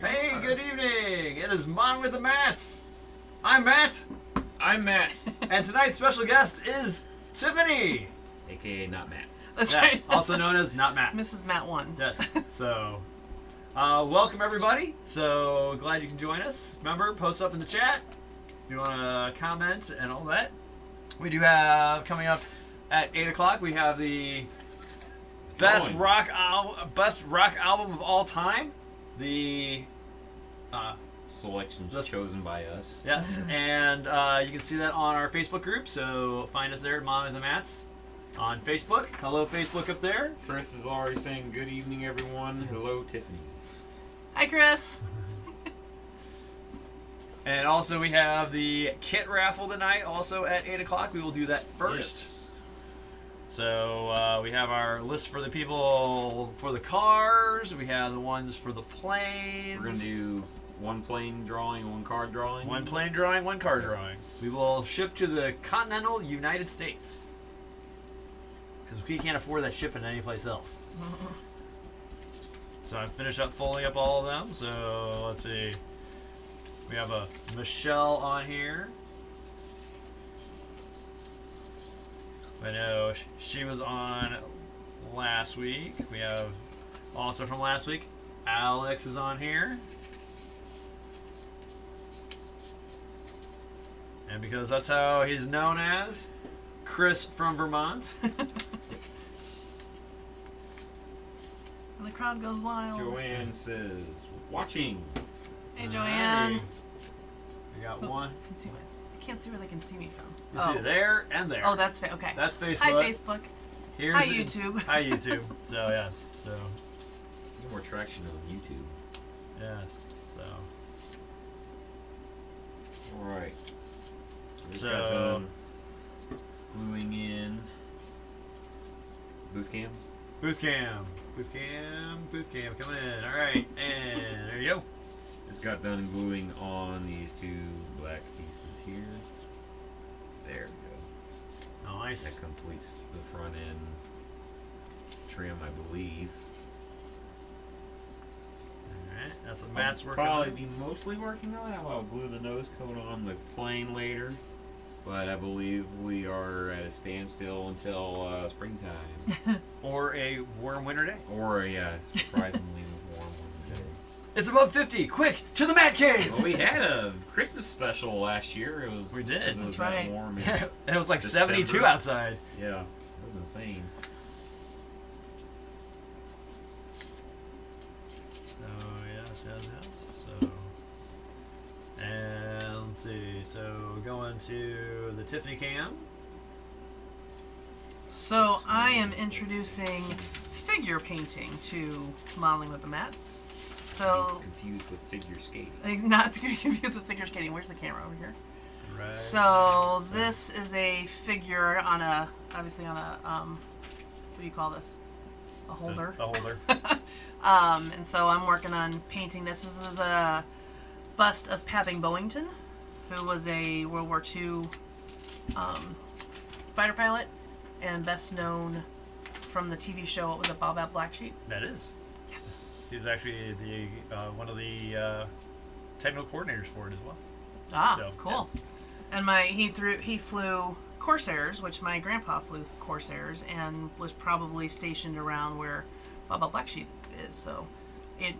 Hey, good evening! It is Mon with the Mats! I'm Matt! I'm Matt. And tonight's special guest is Tiffany! AKA not Matt. That's right. Also known as Not Matt. Mrs. Matt 1. Yes, so... welcome everybody. So, glad you can join us. Remember, post up in the chat if you want to comment and all that. We do have, coming up at 8 o'clock, we have the best rock album of all time. The Selections chosen by us. Yes, and you can see that on our Facebook group, so find us there at Mom and the Mats on Facebook. Hello, Facebook up there. Chris is already saying good evening, everyone. Hello, Tiffany. Hi, Chris. And also we have the kit raffle tonight, also at 8 o'clock. We will do that first. Yes. So we have our list for the people for the cars. We have the ones for the planes. We're going to do one plane drawing, one card drawing. One plane drawing, one car drawing. We will ship to the continental United States. Because we can't afford that shipping anyplace else. So I finished up folding up all of them. So let's see. We have a Michelle on here. I know she was on last week. We have also from last week, Alex is on here. And because that's how he's known as, Chris from Vermont. And the crowd goes wild. Joanne says, watching. Hey, Joanne. We got one. I can't see where they can see me from. You see it there and there. Oh, that's okay. That's Facebook. Hi, Facebook. Hi, YouTube. Hi, YouTube. So, yes. So. Get more traction on YouTube. Yes. So. Alright. So. Got done gluing in booth cam. Booth cam coming in. Alright, and there you go. Just got done gluing on these two black pieces here. There we go. Nice. That completes the front end trim, I believe. Alright, that's what Matt's working probably on. be mostly working on. I'll glue the nose coat on the plane later. But I believe we are at a standstill until springtime. Or a warm winter day. Or a surprisingly warm one day. It's above 50. Quick, to the Matt Cave. Well, we had a Christmas special last year. It was We did. It was That's that right. warm. And it was like December. 72 outside. Yeah, it was insane. So yes. So, and let's see. So going to the Tiffany cam. So I am introducing figure painting to Modeling with the Mats. So, Confused with figure skating. not to get confused with figure skating. Where's the camera over here? Right. So this is a figure on a, obviously on a, what do you call this? A holder. A holder. And so I'm working on painting this. This is a bust of Papping Bowington, who was a World War II fighter pilot, and best known from the TV show, what was it, Bob at Black Sheep? That is. Yes. He's actually the one of the technical coordinators for it as well. Ah, So, cool. yes. And he flew Corsairs, which my grandpa flew Corsairs, and was probably stationed around where Baba Black Sheep is. So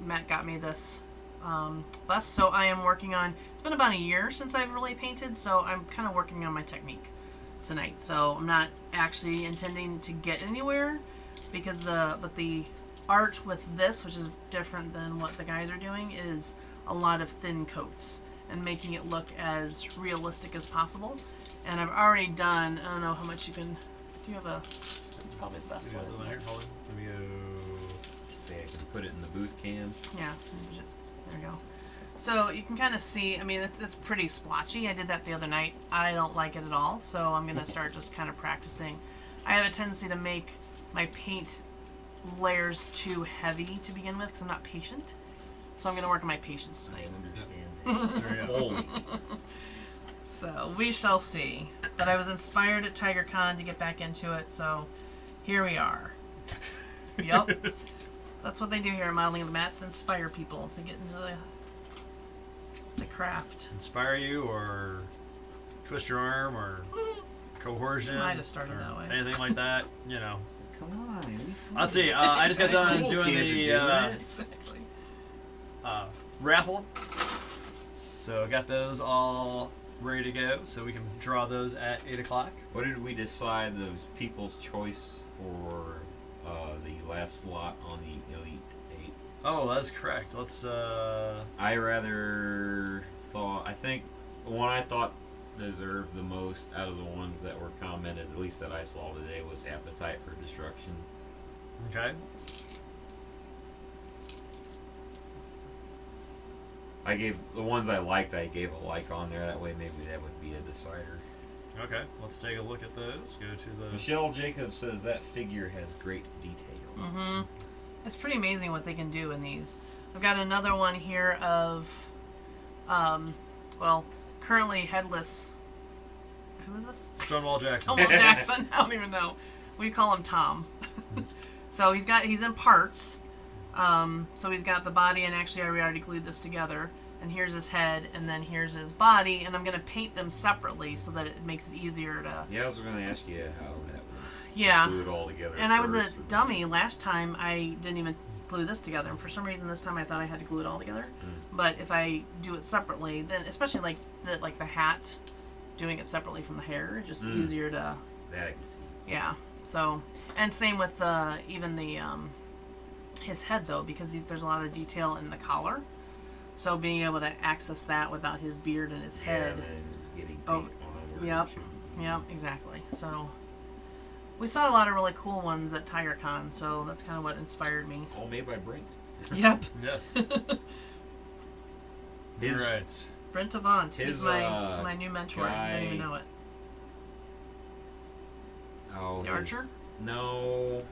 Matt got me this bust. So I am working on. It's been about a year since I've really painted, so I'm kind of working on my technique tonight. So I'm not actually intending to get anywhere because the art with this, which is different than what the guys are doing, is a lot of thin coats and making it look as realistic as possible. And I've already done, I don't know how much you can, do you have a, that's probably the best one, isn't it? Hold on. Let me go. Say I can put it in the booth cam. Yeah, there we go. So you can kind of see, I mean, it's pretty splotchy. I did that the other night. I don't like it at all, so I'm going to start just kind of practicing. I have a tendency to make my paint layers too heavy to begin with because I'm not patient. So I'm going to work on my patience I tonight. understand There that. you go. Fully. So we shall see. But I was inspired at TigerCon to get back into it, so here we are. Yep. that's what they do here in Modeling of the Mats. Inspire people to get into the craft. Inspire you or twist your arm or coercion. Might have started or that way. Anything like that, you know. Come on. Let's see. I just got done Cool doing kids are the doing it. Exactly. raffle. So I got those all ready to go, so we can draw those at 8 o'clock. What did we decide the people's choice for the last slot on the Elite 8? Oh, that's correct. Let's. I think the one I thought deserved the most out of the ones that were commented, at least that I saw today, was Appetite for Destruction. Okay. I gave the ones I liked. I gave a like on there. That way, maybe that would be a decider. Okay. Let's take a look at those. Go to the. Michelle Jacobs says that figure has great detail. Mm-hmm. It's pretty amazing what they can do in these. I've got another one here of, currently headless. Who is this? Stonewall Jackson. Stonewall Jackson. I don't even know. We call him Tom. So he's in parts. So he's got the body, and actually I already glued this together. And here's his head, and then here's his body, and I'm going to paint them separately so that it makes it easier to... Yeah, I was going to ask you how that was. Yeah. Glue it all together. And I was a first, or- dummy. Last time I didn't even glue this together, and for some reason this time I thought I had to glue it all together. But if I do it separately, then especially like the hat, doing it separately from the hair, just easier to... That I can see. Yeah. So, and same with even the his head though, because there's a lot of detail in the collar. So being able to access that without his beard and his head. Yeah, and getting Oh, paint on where yep. it should be. Yep, exactly. So we saw a lot of really cool ones at TigerCon, so that's kind of what inspired me. All made by Brent. Yep. Yes. His- Right. Brent Avant. He's His, my new mentor. I don't even guy- know it. Oh, The Archer? No.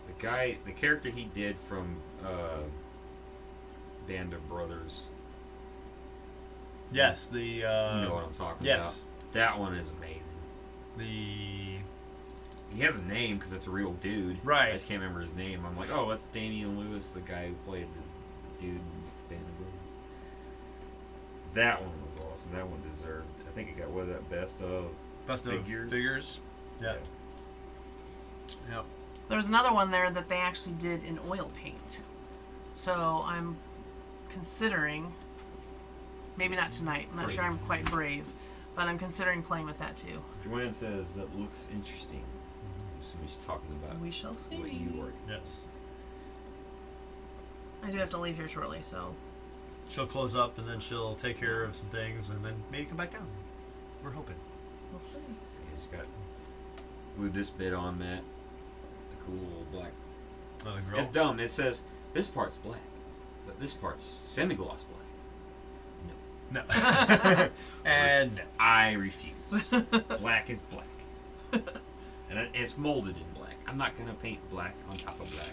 The character he did from Band of Brothers. Yes. The. You know what I'm talking yes. about. That one is amazing. He has a name because it's a real dude. Right. I just can't remember his name. I'm like, oh, that's Damian Lewis, the guy who played the dude in Band of Brothers. That one was awesome. That one deserved. I think it got what that best of Figures. Yeah. Yep. There was another one there that they actually did in oil paint. So I'm considering, maybe not tonight, I'm not sure I'm quite brave, but I'm considering playing with that too. Joanne says that looks interesting. So she's talking about We shall see. what you were. Yes. I do have to leave here shortly, so She'll close up and then she'll take care of some things and then maybe come back down. We're hoping. we'll see. So you just got glued this bit on, Matt. The cool black. Oh, the grill. It's dumb. It says this part's black, but this part's semi-gloss black. No. And no. I refuse. Black is black, and it's molded in black. I'm not gonna paint black on top of black.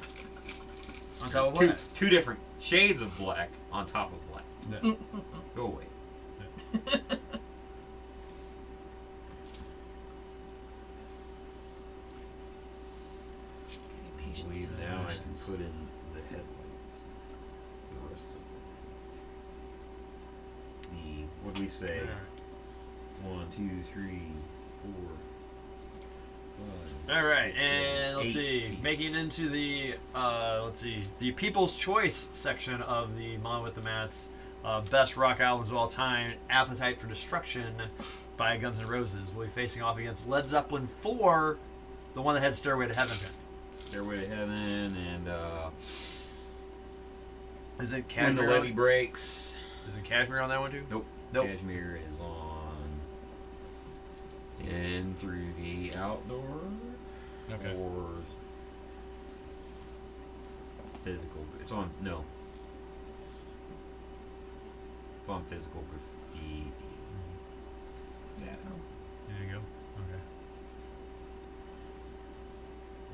On top of what? Two different shades of black on top of black. No. Go away. I Patience believe to now I can emotions. put in the headlights. The rest of the what do we say? 1, 2, 3, 4, 5. All right, 6, and 7, let's 8 see, piece. making into the the People's Choice section of the Model with the Mats best rock albums of all time. Appetite for Destruction by Guns N' Roses will be facing off against Led Zeppelin 4, the one that had Stairway to Heaven. Stairway to Heaven and Is it When the Cashmere? Levee Breaks. Is it Cashmere on that one too? Nope. Nope. Cashmere is on In Through the Outdoor Okay. or Physical. It's on no. It's on Physical Graffiti. Yeah. There you go. Okay.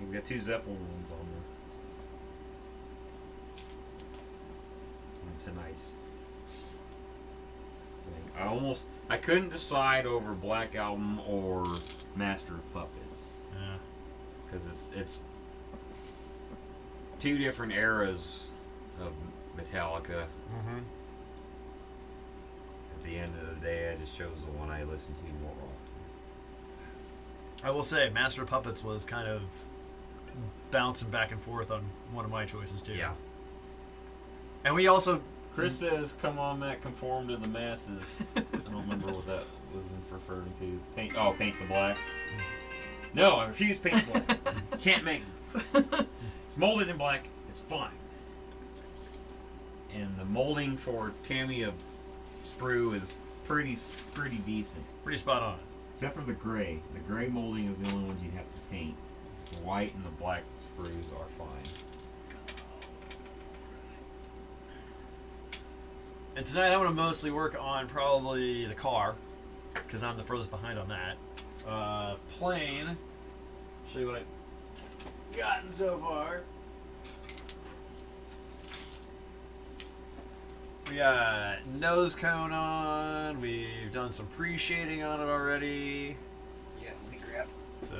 We've got 2 Zeppelin ones on tonight's thing. I couldn't decide over Black Album or Master of Puppets Yeah. because it's two different eras of Metallica. Mm-hmm. At the end of the day, I just chose the one I listen to more often. I will say, Master of Puppets was kind of bouncing back and forth on one of my choices too. Yeah. And we also Chris says, "Come on, Matt, conform to the masses." I don't remember what that was referring to. Paint the black. No, I refuse paint the black. Can't make. It's molded in black. It's fine. And the molding for Tamiya sprue is pretty decent. pretty spot on. Except for the gray. The gray molding is the only ones you'd have to paint. The white and the black sprues are fine. And tonight I'm going to mostly work on probably the car, because I'm the furthest behind on that. Plane. Show you what I've gotten so far. We got nose cone on. We've done some pre-shading on it already. Yeah, let me grab. So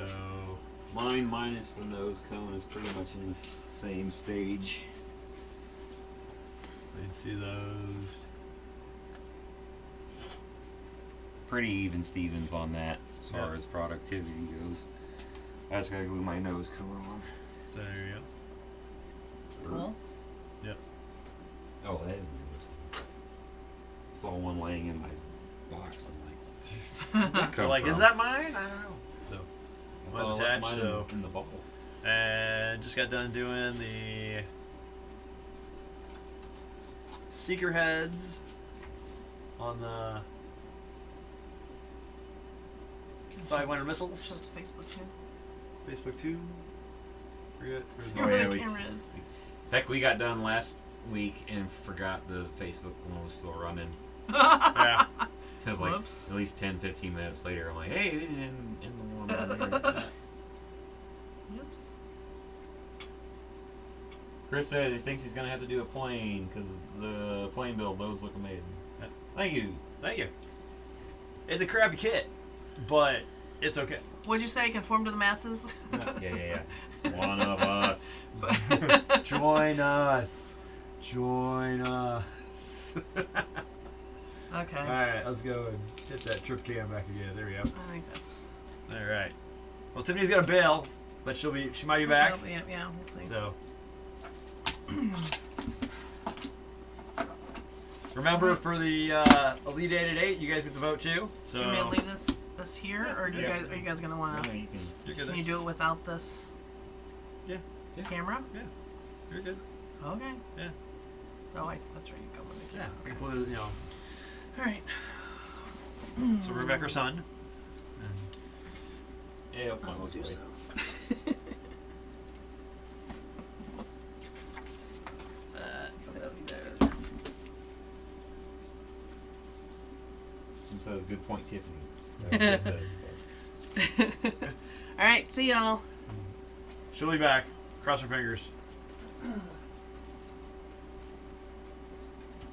Mine minus the nose cone is pretty much in the same stage. you can see those. Pretty even Stevens on that as far Yeah. as productivity goes. I just gotta glue my nose cone on. So there you go. Cool. Oh, that is yours. Saw one laying in my box. I'm like, They're like, is that mine? I don't know. So mine's attached. mine So in the bubble. and just got done doing the seeker heads on the Sidewinder missiles. Show it to Facebook too. Facebook 2. Forget. See Oh, where yeah, the we- camera is. Heck, we got done last week and forgot the Facebook one was still running. Yeah. It was like Whoops. at least 10-15 minutes later. I'm like, hey, they didn't end the one on there. Oops. Chris says he thinks he's gonna have to do a plane because the plane build those look amazing. Thank you. Thank you. It's a crappy kit, but it's okay. What'd you say? Conform to the masses? Yeah. One of us. Join us. Join us. Okay. Alright, let's go and hit that trip cam back again. There we go. I think that's. Alright. Well, Tiffany's got a bail, but she might be back. Yeah, we'll see. So remember, for the Elite 8 at 8, you guys get to vote too. So Do you want me to leave this here, or do Yeah. are you guys gonna wanna? No, you can. you're good. Can you do it without this? Yeah. Yeah. Camera? You're good. Okay. Yeah. Oh, that's right. You go with the Yeah. camera. Include, All right. So Rebecca's son. Yeah, I'll find I'll what's do right. so. It says good point, Tiffany. It says, All right. See y'all. She'll be back. Cross her fingers.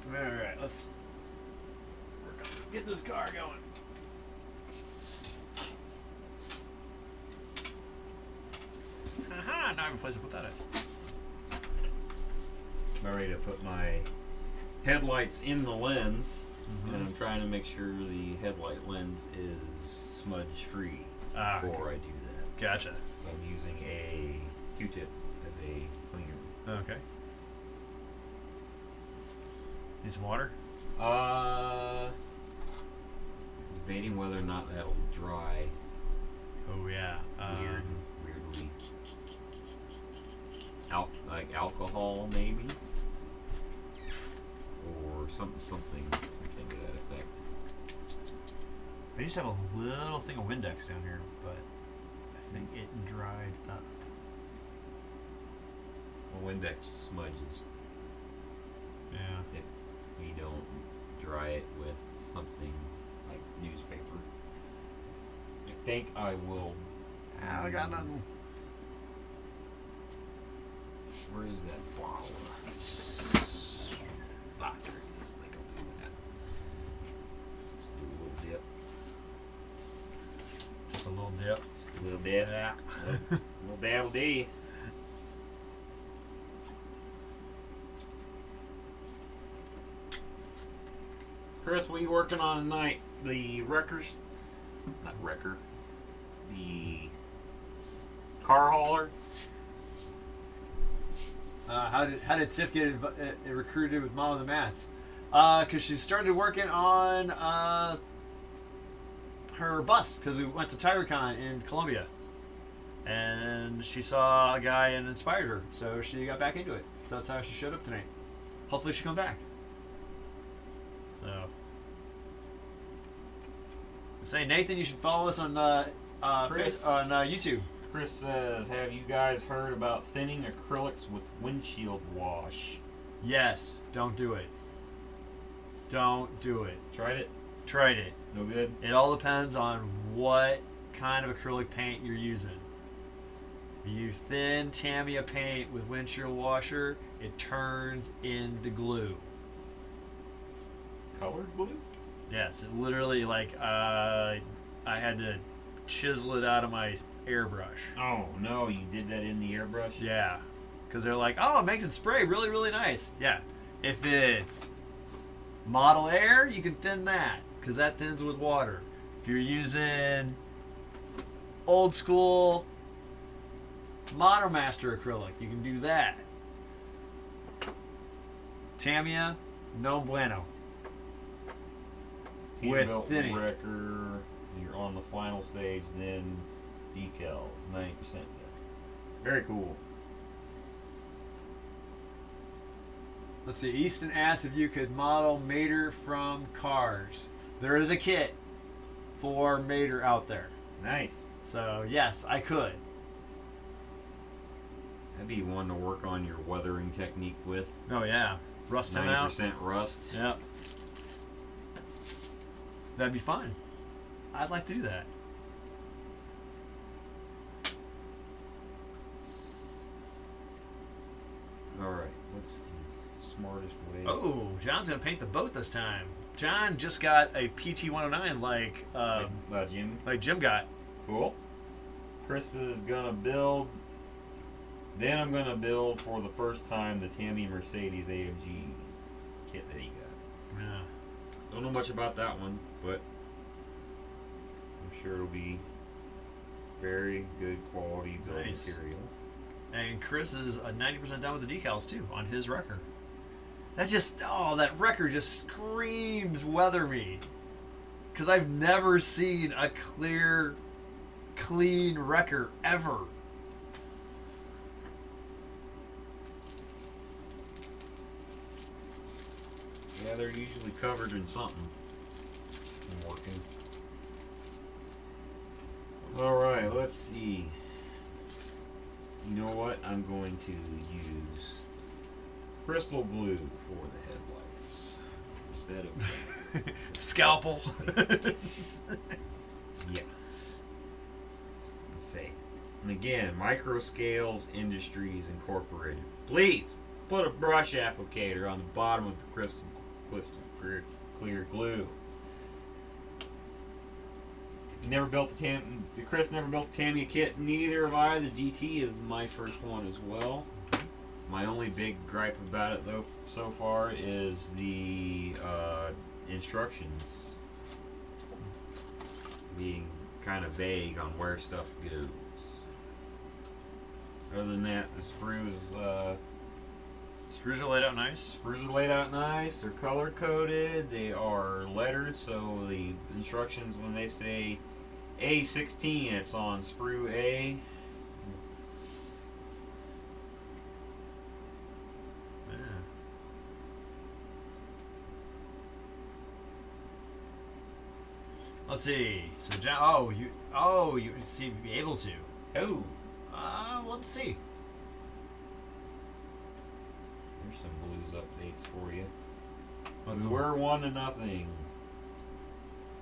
Alright, let's work on getting this car going. Aha! Now I have a place to put that in. I'm ready to put my headlights in the lens, and I'm trying to make sure the headlight lens is smudge free Ah, before I do that. gotcha. So I'm using a Q-tip as a cleaner. Okay. Need some water? Debating whether or not that'll dry Oh, yeah. weirdly. Like alcohol, maybe, or something to that effect. I used to have a little thing of Windex down here, but I think it dried up. Well, Windex smudges Yeah. if you don't dry it with something like newspaper. I think I will. I got nothing. Where is that bottle? There it is. I think I'll do that. Just do a little dip. Just a little dip. Just a little dip. Yeah. Little dabble D. Chris, what are you working on tonight? The wreckers? Not wrecker. The car hauler? How did Tiff get recruited with Mom of the Mats? Because she started working on her bus because we went to TyraCon in Colombia. And she saw a guy and inspired her. So she got back into it. So that's how she showed up tonight. Hopefully she'll come back. So. Say, Nathan, you should follow us on Chris. on YouTube. Chris says, have you guys heard about thinning acrylics with windshield wash? Yes. Don't do it. Don't do it. Tried it? Tried it. No good? It all depends on what kind of acrylic paint you're using. If you use thin Tamiya paint with windshield washer, it turns into glue. Colored glue? Yes, it literally, like, I had to chisel it out of my airbrush. Oh, no, you did that in the airbrush? Yeah. Because they're like, oh, it makes it spray really, really nice. Yeah. If it's Model Air, you can thin that. Because that thins with water. If you're using old school Monomaster acrylic, you can do that. Tamiya, no bueno. With Peterbilt thinning. wrecker, you're on the final stage, then decals, 90% there. Very cool. Let's see. Easton asked if you could model Mater from Cars. There is a kit for Mater out there. Nice. So, yes, I could. That'd be one to work on your weathering technique with. Oh, yeah. Rust him out. 90% rust. Yep. That'd be fun. I'd like to do that. Alright, what's the smartest way? Oh, John's going to paint the boat this time. John just got a PT-109 Jim. like Jim got. Cool. Chris is gonna build. Then I'm gonna build for the first time the Tammy Mercedes AMG kit that he got. Yeah. Don't know much about that one, but I'm sure it'll be very good quality building Nice. material. And Chris is 90% done with the decals, too, on his wrecker. That wrecker just screams Weather Me. Because I've never seen a clear, clean wrecker ever. Yeah, they're usually covered in something. I'm working. Alright, let's see. You know what? I'm going to use crystal glue for the headlights instead of Scalpel. yeah. Let's see. And again, Microscales Industries Incorporated. Please put a brush applicator on the bottom of the crystal clear glue. He never built Chris never built the Tamiya kit. Neither have I. The GT is my first one as well. My only big gripe about it, though, so far is the instructions being kind of vague on where stuff goes. Other than that, the sprues Sprues are laid out nice. are laid out nice. They're color coded. They are lettered, so the instructions, when they say A16, it's on sprue A. Yeah. Let's see. So, John, you seem to be able to. Oh, Let's see. there's some Blues updates for you. Let's We were 1-0.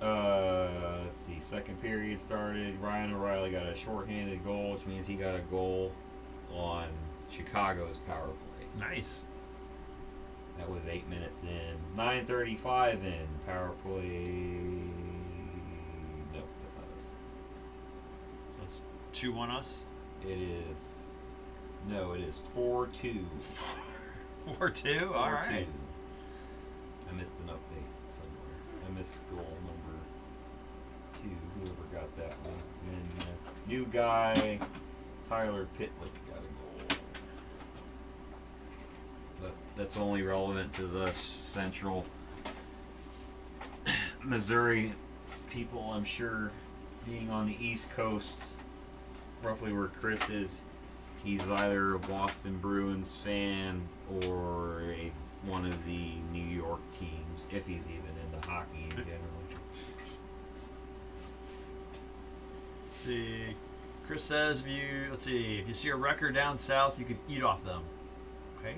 Let's see. Second period started. Ryan O'Reilly got a shorthanded goal, which means he got a goal on Chicago's power play. Nice. That was 8 minutes in. 9:35 in. Power play. No, that's not us. So it's 2-1 us. It is. No, it is 4-2. 4-2. All right. 4-2. I missed an update somewhere. I missed goal number 2. Whoever got that one. And new guy, Tyler Pitlick, got a goal. But that's only relevant to the central Missouri people, I'm sure. Being on the East Coast, roughly where Chris is, he's either a Boston Bruins fan or one of the New York teams, if he's even into hockey in general. Let's see. Chris says if you see a wrecker down south, you could eat off them. Okay.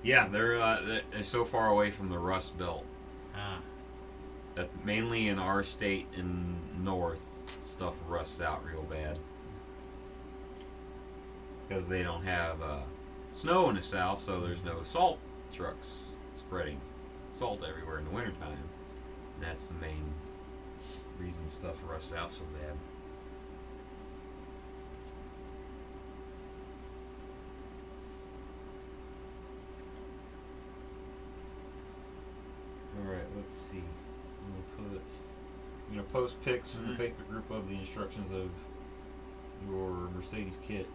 Yeah, they're so far away from the Rust Belt. Ah. That mainly in our state and north, stuff rusts out real bad. Because they don't have snow in the south, so there's no salt trucks spreading salt everywhere in the wintertime. And that's the main reason stuff rusts out so bad. Alright, let's see. I'm gonna post pics in the Facebook group of the instructions of your Mercedes kit.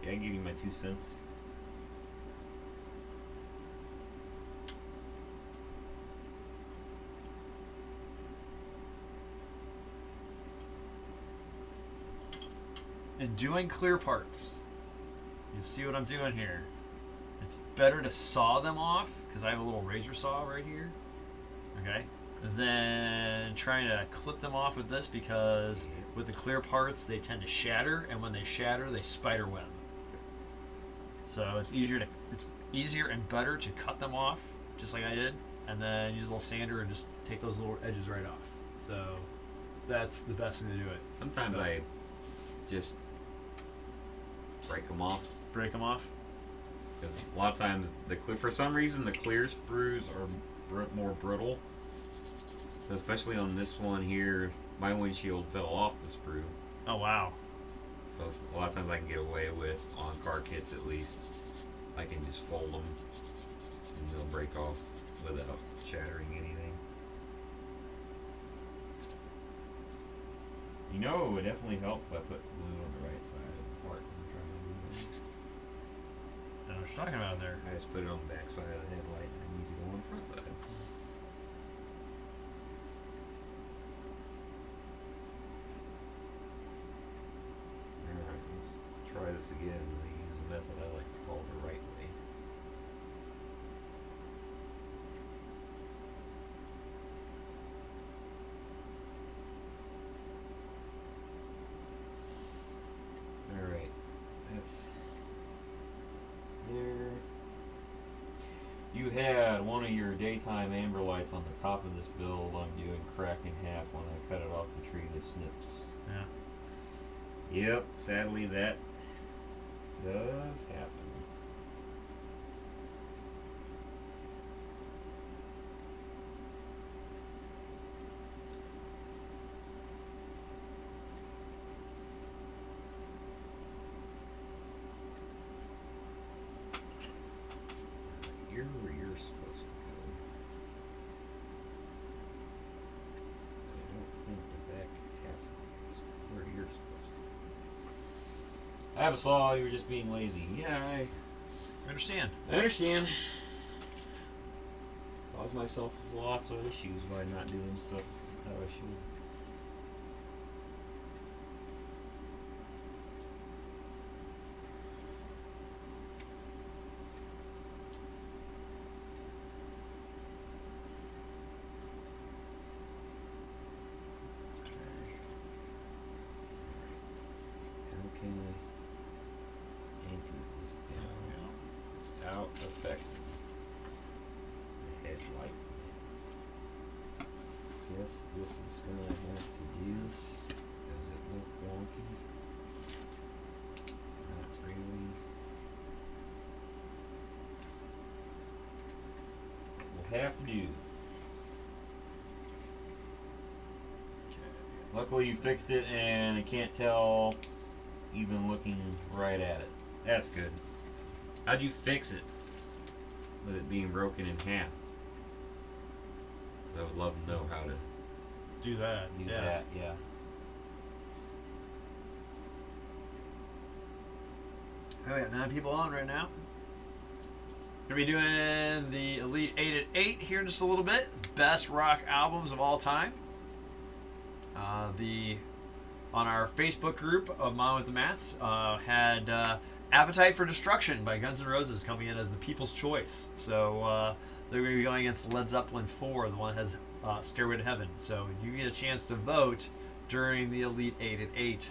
Yeah, I give you my 2 cents. And doing clear parts. You see what I'm doing here? It's better to saw them off, because I have a little razor saw right here. Okay? Than trying to clip them off with this, because with the clear parts they tend to shatter, and when they shatter they spider web. So it's easier and better to cut them off, just like I did, and then use a little sander and just take those little edges right off. So that's the best thing to do it. Sometimes I just break them off. Break them off. Because a lot of times, for some reason, the clear sprues are more brittle. So especially on this one here, my windshield fell off the sprue. Oh, wow. So a lot of times I can get away with, on car kits at least, I can just fold them and they'll break off without shattering anything. You know, it would definitely help if I put glue on the right side of the part I'm trying to do. Don't know what you're talking about there. I just put it on the back side of the headlight and it needs to go on the front side. Alright, let's try this again. I'm going to use a method I like to call the right way. Alright, that's there. You had one of your daytime amber lights on the top of this build. I'm doing crack in half when I cut it off the tree to snips. Yeah. Yep, sadly that does happen. You're where you're supposed to go. I don't think the back half is where you're supposed to go. I have a saw, you were just being lazy. Yeah, I Understand. understand. Cause myself lots of issues by not doing stuff how I should. How can I anchor this down without affecting the headlight lens? Guess this is gonna have to do. Does it look wonky? Not really. We'll have to do. Luckily you fixed it and I can't tell even looking right at it. That's good. How'd you fix it? with it being broken in half. I would love to know how to Do that. do Yes. that. Yeah. Oh, we got 9 people on right now. Gonna be doing the Elite 8 at 8 here in just a little bit. Best rock albums of all time. On our Facebook group of Mom with the Mats had Appetite for Destruction by Guns N' Roses coming in as the People's Choice. So they're going to be going against Led Zeppelin 4, the one that has Stairway to Heaven. So you get a chance to vote during the Elite 8 at 8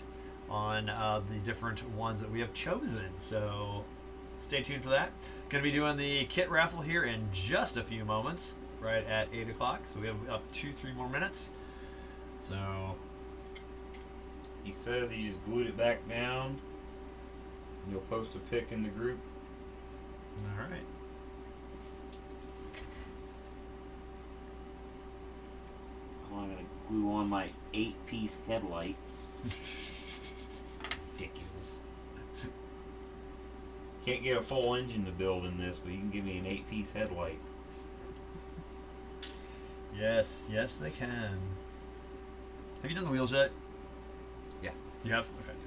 on the different ones that we have chosen. So stay tuned for that. Going to be doing the kit raffle here in just a few moments, right at 8 o'clock. So we have up 2-3 more minutes. So He says he just glued it back down. And you'll post a pic in the group. all right. I'm gonna glue on my 8-piece headlight. Ridiculous. Can't get a full engine to build in this, but you can give me an 8-piece headlight. Yes, yes, they can. Have you done the wheels yet? Yeah. You have? Okay.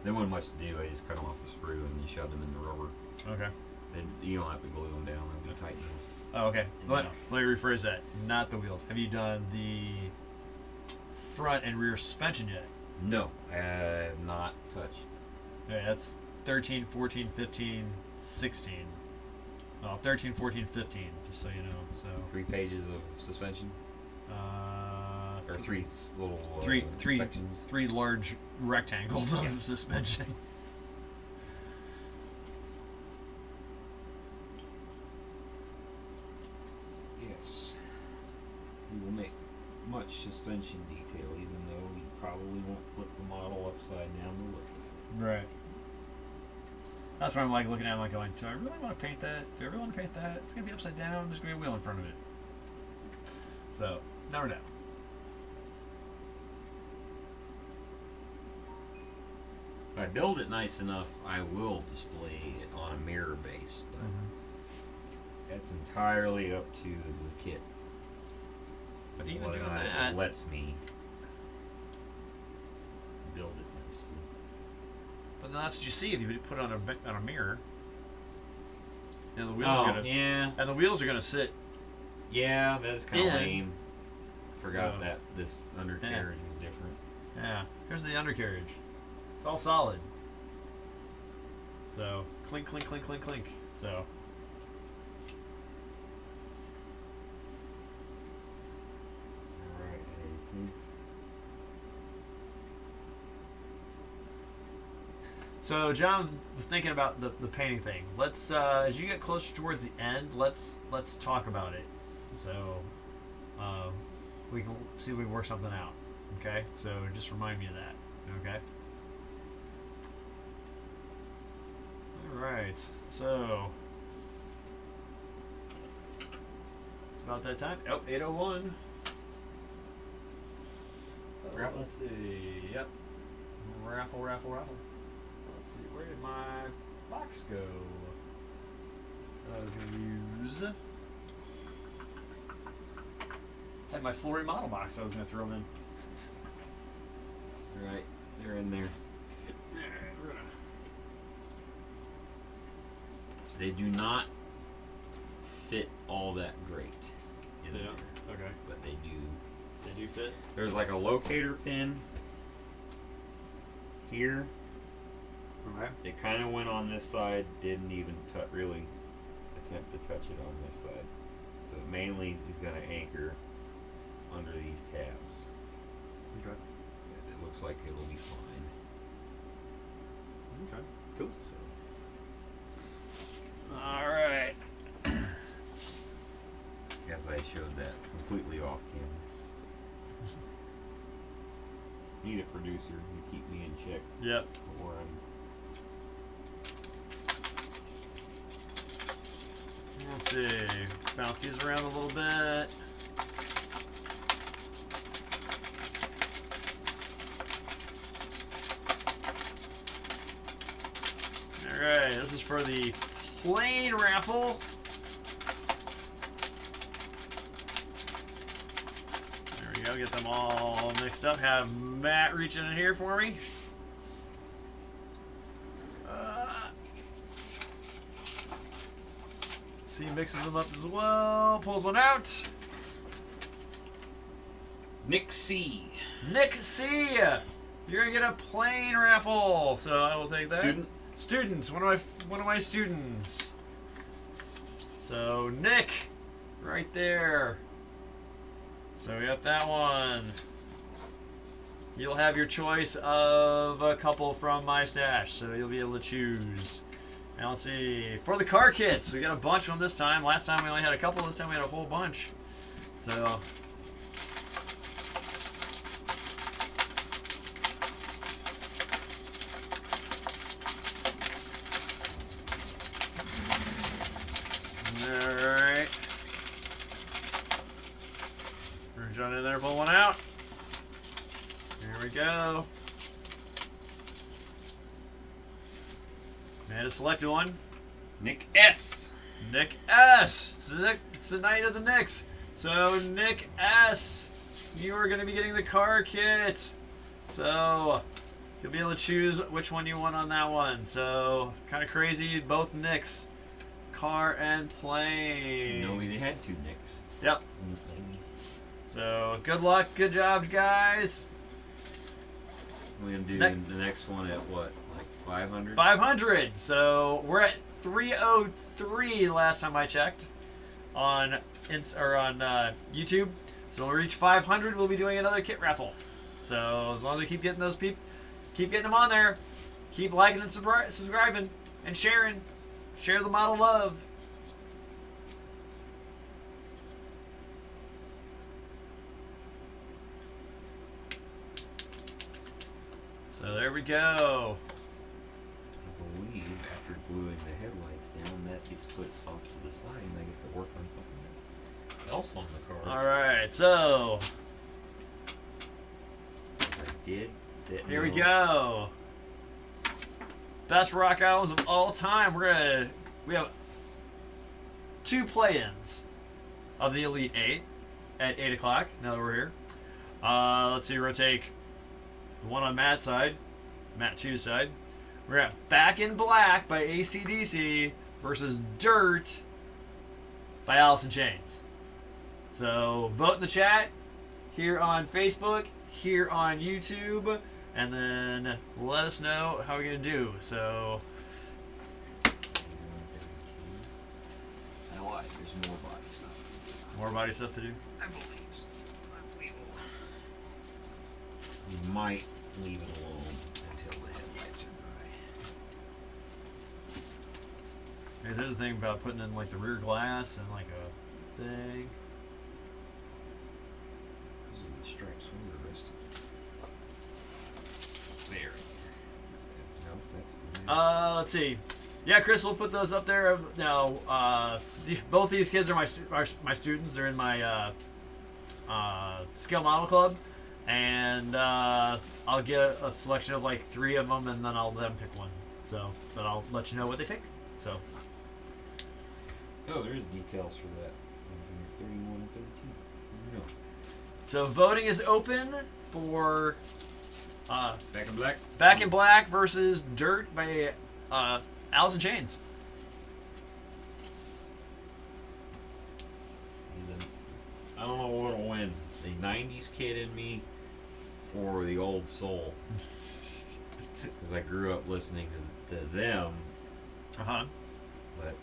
There wasn't much to do. I just cut them off the sprue and you shoved them in the rubber. Okay. Then you don't have to glue them down. They'll be tight. Oh, okay. Yeah. Let me rephrase that. Not the wheels. Have you done the front and rear suspension yet? No, I have not touched. Okay, that's 13, 14, 15, 16. Well, 13, 14, 15, just so you know. So 3 pages of suspension, or 3 little three sections. 3 large rectangles of suspension. Yes, he will make much suspension detail, even though he probably won't flip the model upside down to look at it. Right. That's why I'm like looking at it, I'm like going, do I really want to paint that? Do I really want to paint that? It's gonna be upside down. There's gonna be a wheel in front of it. So never know. If I build it nice enough, I will display it on a mirror base, but that's entirely up to the kit. But even Whether doing or not that, it lets me build it nicely. but then that's what you see if you put it on a mirror. And the wheels are gonna yeah. and the wheels are gonna sit. Yeah, that's kind of Yeah. lame. Forgot So- that this undercarriage was different. Yeah. Here's the undercarriage. It's all solid. So clink, clink, clink, clink, clink. So. Alright, I think. So John was thinking about the painting thing. Let's as you get closer towards the end, let's talk about it. So we can see if we can work something out. Okay? So just remind me of that. Okay? Alright. So it's about that time. Oh, 8:01. Raffle? Let's see. Yep. Raffle. Let's see, where did my box go? I was going to use. Had my Flory model box I was going to throw them in. Alright, they're in there. Alright, we're going They do not fit all that great in to. there, Okay. but they do. They do fit? There's like a locator pin here. Okay. It kind of went on this side, didn't even really attempt to touch it on this side. So mainly he's going to anchor under these tabs. Okay. It looks like it'll be fine. Okay. Cool. So Alright. as I showed that completely off camera. Need a producer to keep me in check Yep. for where I'm. Let's see. Bounce these around a little bit. Alright, this is for the plain raffle. go. Get them all mixed up. Have Matt reaching in here for me. See, mixes them up as well. Pulls one out. Nick C. Nick C. You're gonna get a plane raffle, so I will take that. Student. Students, one of my students. So Nick, right there. So we got that one. You'll have your choice of a couple from my stash, so you'll be able to choose. Now let's see. For the car kits, we got a bunch of them this time. Last time we only had a couple. This time we had a whole bunch. So. Alright. We're John in there, pull one out. Here we go. And a selected one. Nick S. Nick S. It's the night of the Knicks. So Nick S. You are going to be getting the car kit. So you'll be able to choose which one you want on that one. So kind of crazy. Both Knicks. Car and plane. No, we had 2 Nicks. Yep. So good luck. Good job, guys. We're going to do the next one at what? Like 500? 500. So we're at 303 last time I checked on YouTube. So when we reach 500, we'll be doing another kit raffle. So as long as we keep getting those keep getting them on there, keep liking and subscribing and sharing. Share the model love. So there we go. I believe after gluing the headlights down, that gets put off to the side and I get to work on something else on the car. Alright, so I did. here we go. Best rock albums of all time. We have 2 play-ins of the Elite 8 at 8 o'clock. Now that we're here, let's see. We're gonna take the one on Matt's side, Matt 2's side. We're at Back in Black by AC/DC versus Dirt by Alice in Chains. So vote in the chat here on Facebook, here on YouTube. And then let us know how we're going to do. So, I lied. There's more body stuff. more body stuff to do. I believe. You might leave it alone until the headlights are dry. Hey, there's a thing about putting in like the rear glass and like a thing. These are the stripes from the rest of it. There. Nope, that's the Let's see. Yeah, Chris, we'll put those up there. Now, both these kids are my students. They're in my scale model club, and I'll get a selection of like 3 of them, and then I'll let them pick one. So, but I'll let you know what they pick. So. Oh, there is decals for that. 31 and 32. No. So voting is open for Back in Black. Back in Black versus Dirt by Alice in Chains. I don't know what'll win. The 90s kid in me or the old soul. Because I grew up listening to them. But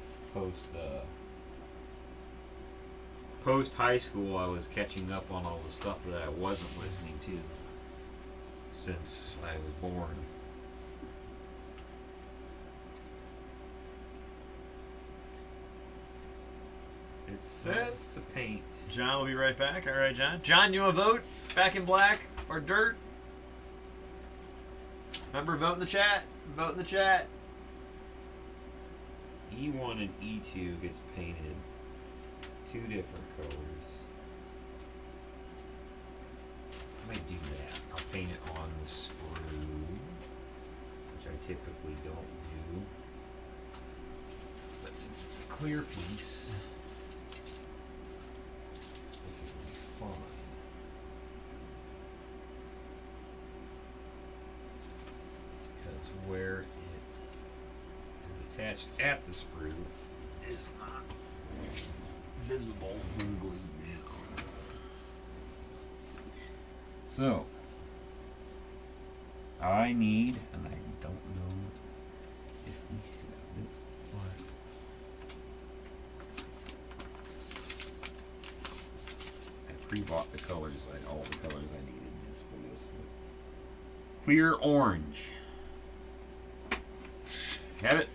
post high school, I was catching up on all the stuff that I wasn't listening to since I was born. It says to paint. John will be right back. All right, John. John, you want to vote? Back in Black or Dirt? Remember, vote in the chat. Vote in the chat. E1 and E2 gets painted 2 different colors. I might do that. I'll paint it on the sprue, which I typically don't do. But since it's a clear piece, I think it'll be fine. where it is attached at the sprue is not visible when glued down. So, I need, and I don't know if we have it. I pre-bought the colors, all the colors I needed just for this one. Clear orange. Have it?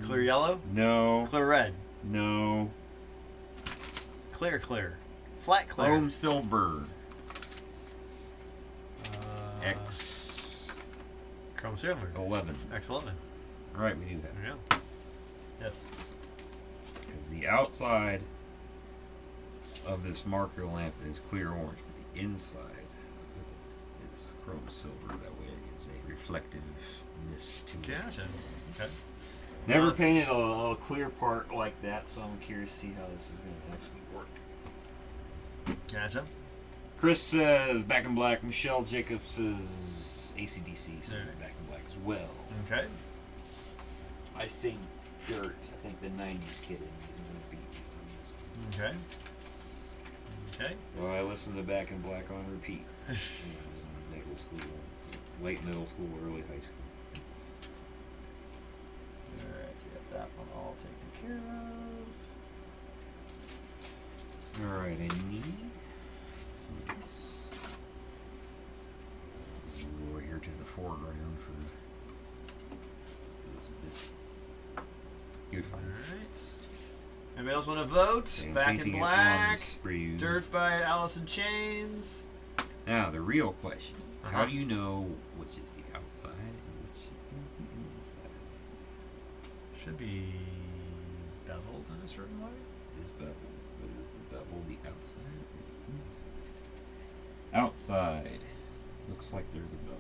Clear yellow? No. Clear red? No. Clear clear. Flat clear. Chrome silver. X. Chrome silver. 11. X11. Alright, we do that. There you go. Yes. Because the outside of this marker lamp is clear orange, but the inside of it is chrome silver. That way it gives a reflectiveness to it. Gotcha. Okay. Never Well, painted a clear part like that, so I'm curious to see how this is going to actually work. Gotcha. Chris says Back in Black. Michelle Jacobs says ACDC, so Alright. Back in Black as well. Okay. I say Dirt. I think the 90s kid in me is going to beat me on this one. Okay. Okay. Well, I listened to Back in Black on repeat when I was in middle school, late middle school, early high school. Alright, so we got that one all taken care of. Alright, I need some of this. We'll go here to the foreground for this bit. You're fine. Alright. Anybody else want to vote? Okay, I'm Back in painting it on Black. the sprue. Dirt by Alice in Chains. Now, the real question. Uh-huh. How do you know which is the outside and which is the inside? Should be beveled in a certain way. It is beveled, but is the bevel the outside or the inside? Outside. Looks like there's a bevel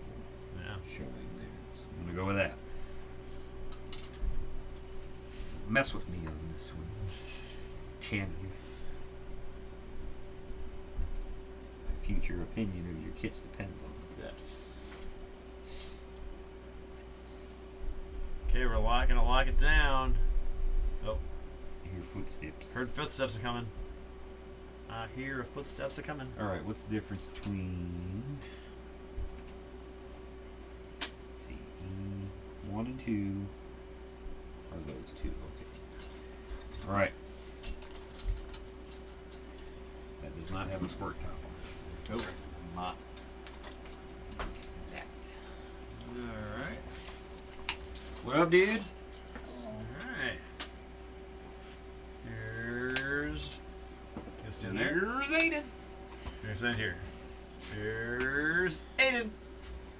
Yeah. showing there. So I'm going to go with that. Mess with me on this one. Can you? My future opinion of your kits depends on this. Yes. Okay, we're gonna lock it down. Oh, I hear footsteps. heard footsteps are coming. I hear footsteps are coming. Alright, what's the difference between... Let's see, E1 and 2 are those two, okay. Alright. That does not have a squirt top on it. Nope. Not that. Alright. What up, dude? Alright. Here's. Just in there. Here's Aiden. Here's in here. Here's Aiden.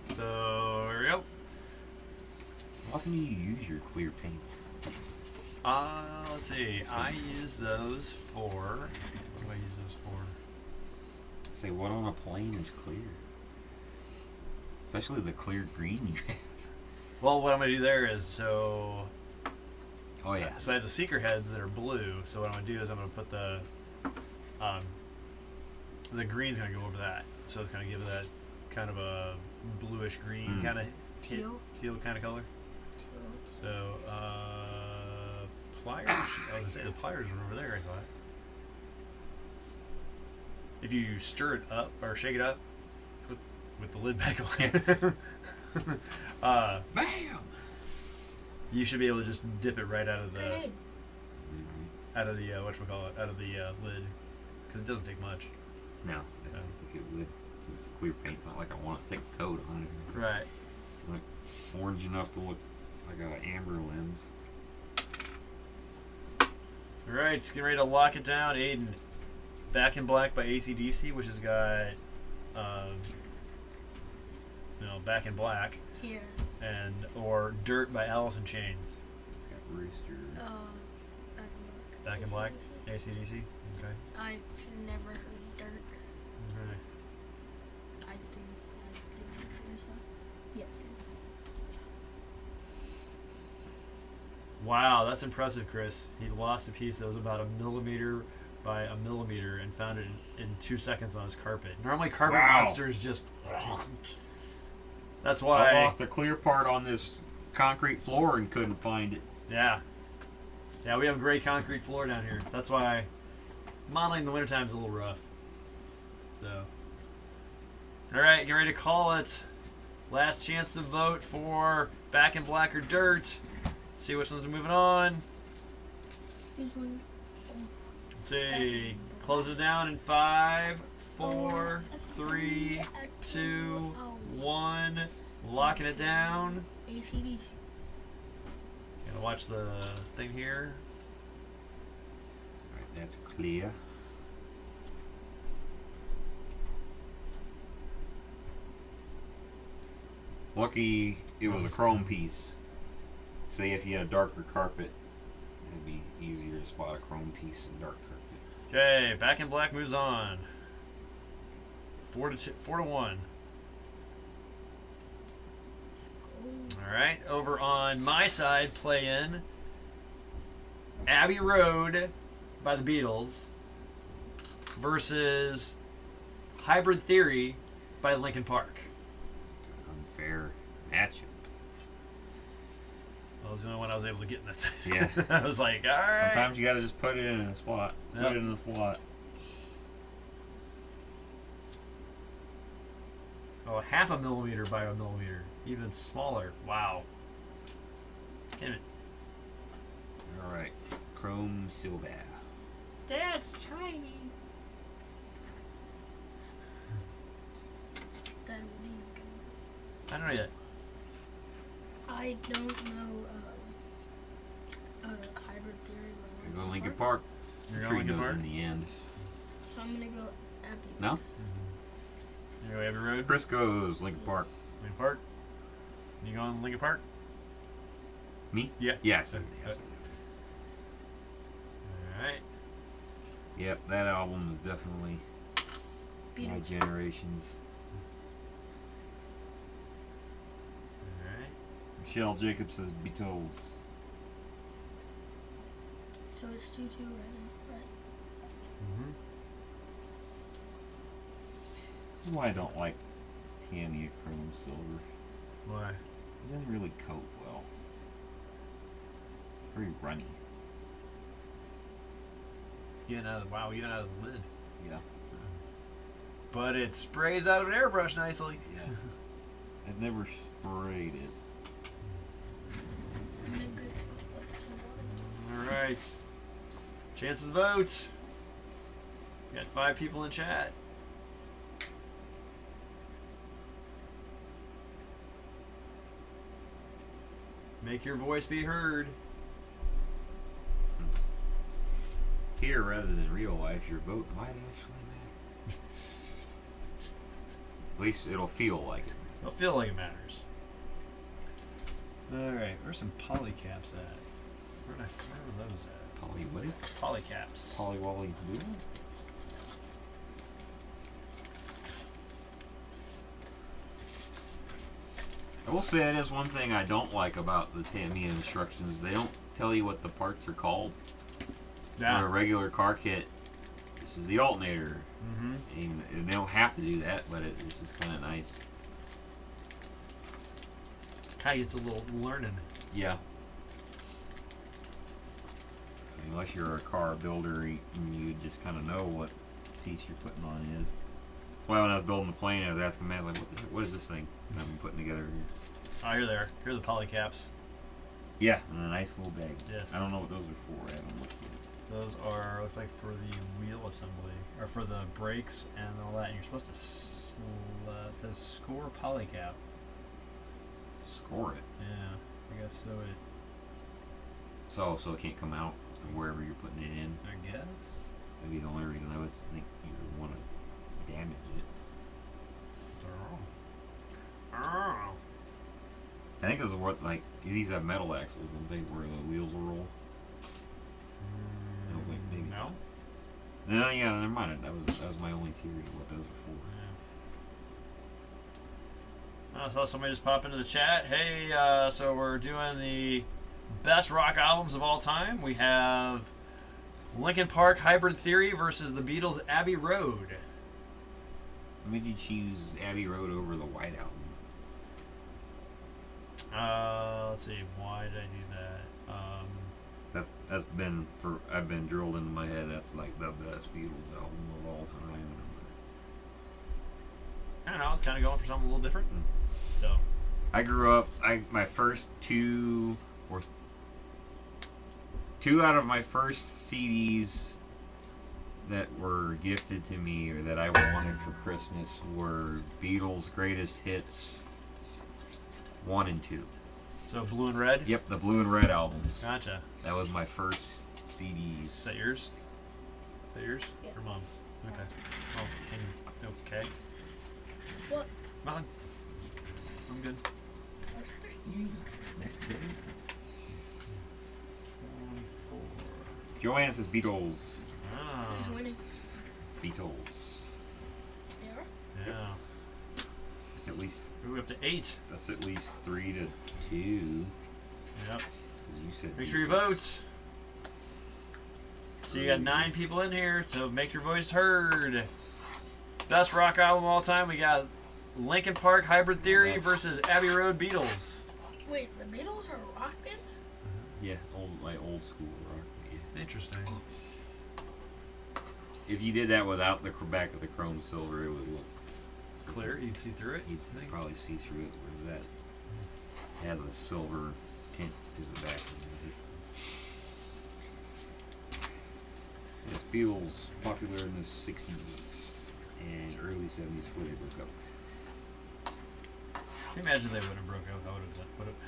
So, here we go. How often do you use your clear paints? Let's see. I use those for. What do I use those for? Say, what on a plane is clear? Especially the clear green you have. Well, what I'm gonna do there is so. Oh, yeah. So I have the seeker heads that are blue. So what I'm gonna do is I'm gonna put the green's gonna go over that. So it's gonna give that kind of a bluish green kind of Teal. teal kind of color. So pliers. I was gonna say the pliers were over there. I thought. If you stir it up or shake it up, with the lid back on, Bam! you should be able to just dip it right out of the Grenade. whatchamacallit, out of the lid, because it doesn't take much. No, I don't think it would. Since the clear paint's not like I want a thick coat on it. Right. Like orange enough to look like an amber lens. All right, it's getting ready to lock it down. Aiden, Back in Black by AC/DC, which has got, Back in Black, Yeah. and or Dirt by Alice in Chains. It's got rooster. Back in Black, AC/DC. AC/DC. Okay. I've never heard Dirt. All right. I do not hear so. Yes. Wow, that's impressive, Chris. He lost a piece that was about 1mm by 1mm and found it in 2 seconds on his carpet. Normally, carpet Wow. monsters just. That's I why. lost the clear part on this concrete floor and couldn't find it. Yeah. Yeah, we have a great concrete floor down here. That's why modeling in the wintertime is a little rough. So. Alright, get ready to call it. Last chance to vote for Back in Black or Dirt. See which one's moving on. This one. Let's see. Close it down in 5, 4, 3, 2, 1. Locking it down. ACDC. Gotta watch the thing here. Alright, that's clear. Lucky it was a chrome piece. Say if you had a darker carpet, it'd be easier to spot a chrome piece in dark carpet. Okay, Back in Black moves on. 4 to 1. All right, over on my side, play in Abbey Road by the Beatles versus Hybrid Theory by Linkin Park. It's an unfair matchup. That was the only one I was able to get in that. Yeah. I was like, all right. Sometimes you gotta just put it in a spot. Yep. Put it in the slot. Oh, 0.5 millimeter by a millimeter. Even smaller. Wow. Damn it. Alright. Chrome silver. That's tiny. That would be good. I don't know yet. I don't know hybrid theory. I go Linkin Park. You're I'm going sure he Linkin knows Park? in the end. So I'm gonna go Abbey. No? You go Abbey Road? Chris goes Linkin Park. Linkin Park? You going Linkin Park? Me? Yeah. Yes. Yes. Alright. Yep, that album is definitely my Beatles. generation's. Alright. Michelle Jacobs says Beatles. So it's 2-2 right now, right? Mm-hmm. This is why I don't like Tamiya Chrome Silver. Why? It doesn't really coat well. It's very runny. Getting out of the, wow, even out of the lid. Yeah. But it sprays out of an airbrush nicely. Yeah. I've never sprayed it. And then go. Alright. Chances to vote. We got 5 people in chat. Make your voice be heard. Here, rather than real life, your vote might actually matter. At least it'll feel like it. It'll feel like it matters. Alright, where's some polycaps at? Where are those at? Polly Woody? Polycaps. Polly Wally Blue? I will say that is one thing I don't like about the Tamiya instructions. They don't tell you what the parts are called. On a Yeah. regular car kit, this is the alternator. Mm-hmm. And they don't have to do that, but this is kind of nice. Kind of gets a little learning. Yeah. So unless you're a car builder, you just kind of know what piece you're putting on is. That's why when I was building the plane, I was asking Matt, like, what is this thing that I'm putting together here? Oh, you're there. Here are the polycaps. Yeah, in a nice little bag. Yes. I don't know what those are for. I haven't looked yet. Those are, looks like for the wheel assembly, or for the brakes and all that. And you're supposed to, it says score polycap. Score it. Yeah, I guess so. So it can't come out wherever you're putting it in. I guess. That'd be the only reason I would think you would want to damage it. Oh. I think this is what, like, these have metal axles, don't they, where the wheels will roll? I don't think maybe. No. No, yeah, never mind. That was my only theory of what those are for. I saw somebody just pop into the chat. Hey, so we're doing the best rock albums of all time. We have Linkin Park Hybrid Theory versus the Beatles Abbey Road. Why did you choose Abbey Road over the White Album? Let's see. Why did I do that? That's been for I've been drilled into my head. That's like the best Beatles album of all time. I don't know. I was kind of going for something a little different. So I grew up. My first two out of my first CDs that were gifted to me or that I wanted for Christmas were Beatles' Greatest Hits 1 and 2. So blue and red. Yep, the blue and red albums. Gotcha. That was my first CDs. Is that yours? Is that yours? Yeah. Or mom's? Okay. Oh, can you? Okay. What? Nothing. I'm good. What's this? 24. Joanne says Beatles. Who's Oh. winning? Beatles. They are? Yeah. That's at least We're up to 8. 3 to 2. Yep. 'Cause you said Make sure you Beatles. vote. So you got 9 people in here, so make your voice heard. Best rock album of all time, we got Linkin Park Hybrid Theory That's- versus Abbey Road Beatles. Wait, the Beatles are a rock band? Yeah, old school rock. Yeah. Interesting. If you did that without the back of the chrome silver, it would look. Clear, you'd see through it. You'd think? probably see through it. Whereas that has a silver tint to the back of it. Yes, Beatles popular in the 60s and early 70s before they broke up. Can you imagine if they would have broke up?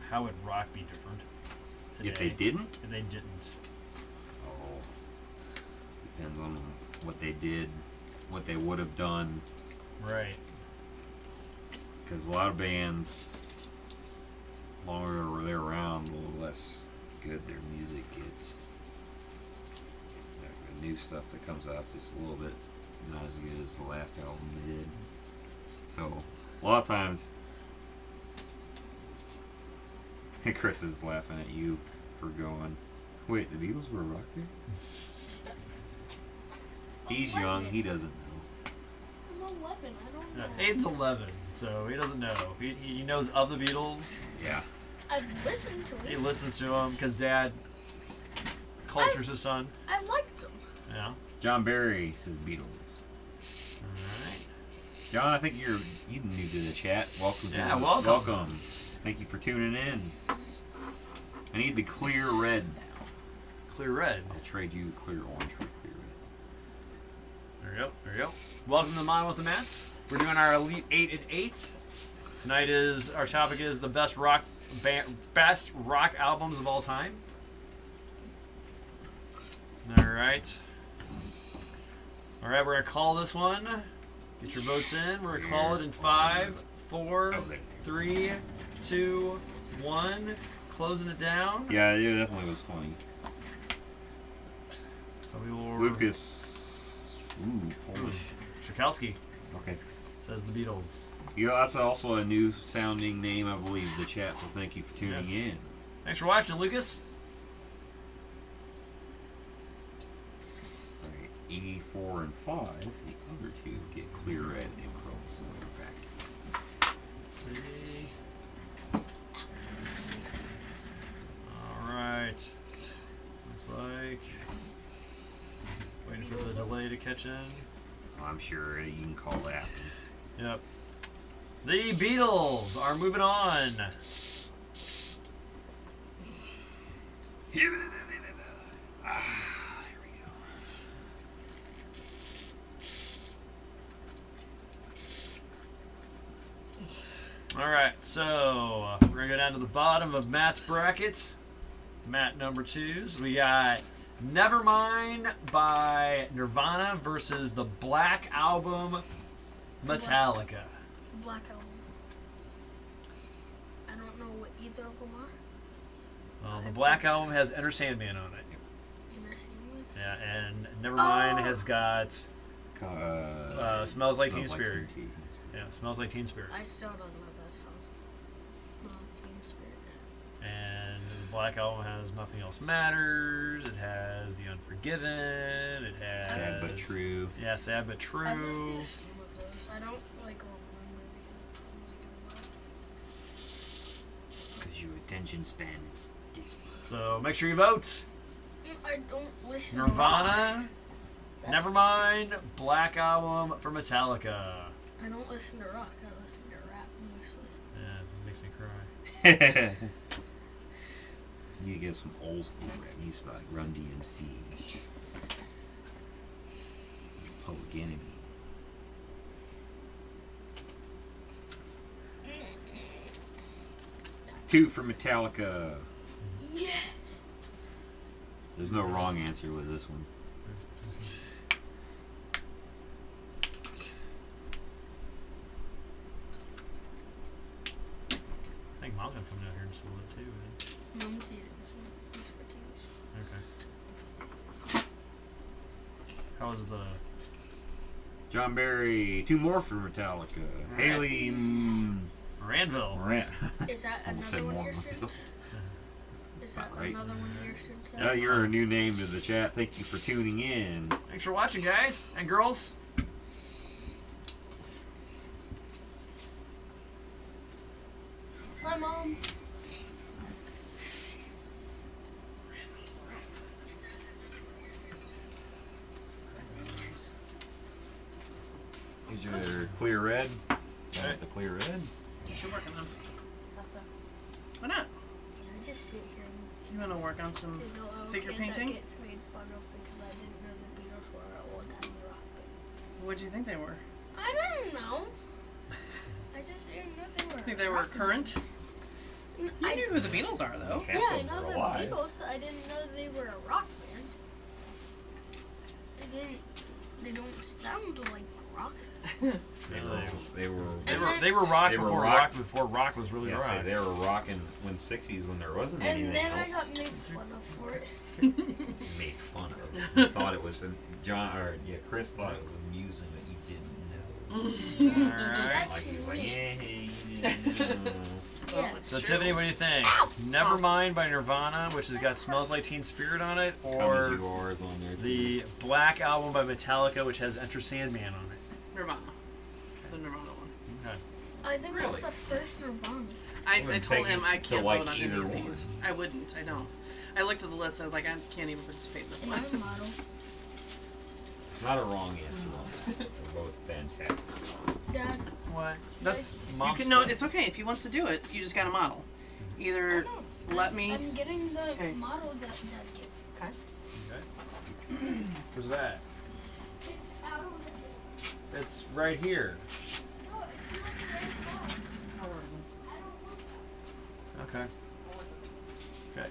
How would rock be different today? If they didn't, If they didn't. oh, depends on what they did, what they would have done. Right. Because a lot of bands, the longer they're around, the less good their music gets. The new stuff that comes out is just a little bit not as good as the last album they did. So, a lot of times, Chris is laughing at you for going, wait, the Beatles were a rock band? He's young, he doesn't know. I'm 11, I don't Yeah, know. 8's 11, so he doesn't know. He knows of the Beatles. Yeah. I've listened to He it. listens to them because Dad cultures his son. I liked them. Yeah. John Barry says Beatles. All right. John, I think you're new to the chat. Welcome. Yeah, to welcome. Welcome. Thank you for tuning in. I need the clear red now. Clear red. I'll trade you clear orange for clear red. There you go. There you go. Welcome to Mine with the Mats. We're doing our Elite 8 at 8. Tonight our topic is the best rock albums of all time. All right. All right, we're gonna call this one. Get your votes in. We're gonna call it in 5, 4, 3, 2, 1. Closing it down. Yeah, it definitely was funny. So we will. Lucas. Ooh, Polish. Shakowski Okay. says the Beatles. Yeah, that's also a new sounding name, I believe, the chat. So thank you for tuning Yes. in. Thanks for watching, Lucas. Alright, E4 and 5, the other two get clear red and chrome silver back. Let's see. Alright. Looks like. Waiting for the delay to catch in. I'm sure you can call that. Yep. The Beatles are moving on. Ah, there we go. Alright, so we're going to go down to the bottom of Matt's bracket. Matt number 2's. We got Nevermind by Nirvana versus the Black Album Metallica. Black Album. I don't know what either of them are. Well, the Black Album has Enter Sandman on it. You never seen one? Yeah, and Nevermind Oh. has got Smells Like Teen Smells Spirit. Teen Yeah, Smells Like Teen Spirit. I still don't know that song. Not Teen Spirit. And the Black Album has Nothing Else Matters. It has The Unforgiven. It has Sad but true. Yeah, Sad but I've True. listened to some of those. I don't like remember because it's on like a lot. attention span is dismal. So make sure you vote. I don't listen to rock. Nirvana, Nevermind, Black Album for Metallica. I don't listen to rock. I listen to rap mostly. Yeah, it makes me cry. You get some old school rap music like Run DMC, Public Enemy. Two for Metallica. Yes. There's no wrong answer with this one. I think Mom's gonna come down here and spoil it too. Man. Mom's eating some expertise. Okay. How was the? John Barry. Two more for Metallica. Alright. Haley Ranville. Moran. Is that Almost said another one of your Mormon. students? Is that Not right. another one of your students? You're a new name to the chat. Thank you for tuning in. Thanks for watching, guys and girls. Hi, Mom. Here's your clear red. Down with the clear red. What you working on? Nothing. Why not? Yeah, I just sit here and You want to work on some you know, I'm a figure kid painting? That gets made fun of because I didn't know the Beatles were an old-timey rock band. What do you think they were? I don't know. I just didn't know they were. Think they were rock band. current? You I knew who the Beatles are, though. Half Yeah, I of them know are the alive. Beatles. I didn't know they were a rock band. They didn't. They don't sound like rock. They were rock They were before rock- before rock was really Yeah, rock. say they were rocking when '60s when there wasn't anything And then I else. got made fun of for it. Made fun of. You thought it was Chris thought it was amusing that you didn't know. Alright. Like That's he was like, me. yeah. Yeah. So Tiffany, what do you think? Nevermind by Nirvana, which has got Smells Like Teen Spirit on it, Come as or you are is on there. the Black Album by Metallica, which has Enter Sandman on it? Nirvana. The Nirvana one. Okay. I think Really? that's the first Nirvana. I wouldn't told take him you I to can't like vote on any either of one. these. I wouldn't. I don't. I looked at the list. I was like, I can't even participate in this And one. I'm a model. It's not a wrong answer on that. They're both fantastic. Dad. What? That's You mom's can know stuff. it's okay if he wants to do it. You just got to model. I Either know. let me. I'm getting the Okay. model that Dad gave. Okay. Okay. Where's that? It's out of the It's right here. No, it's not very far. I don't want that. Okay. Okay.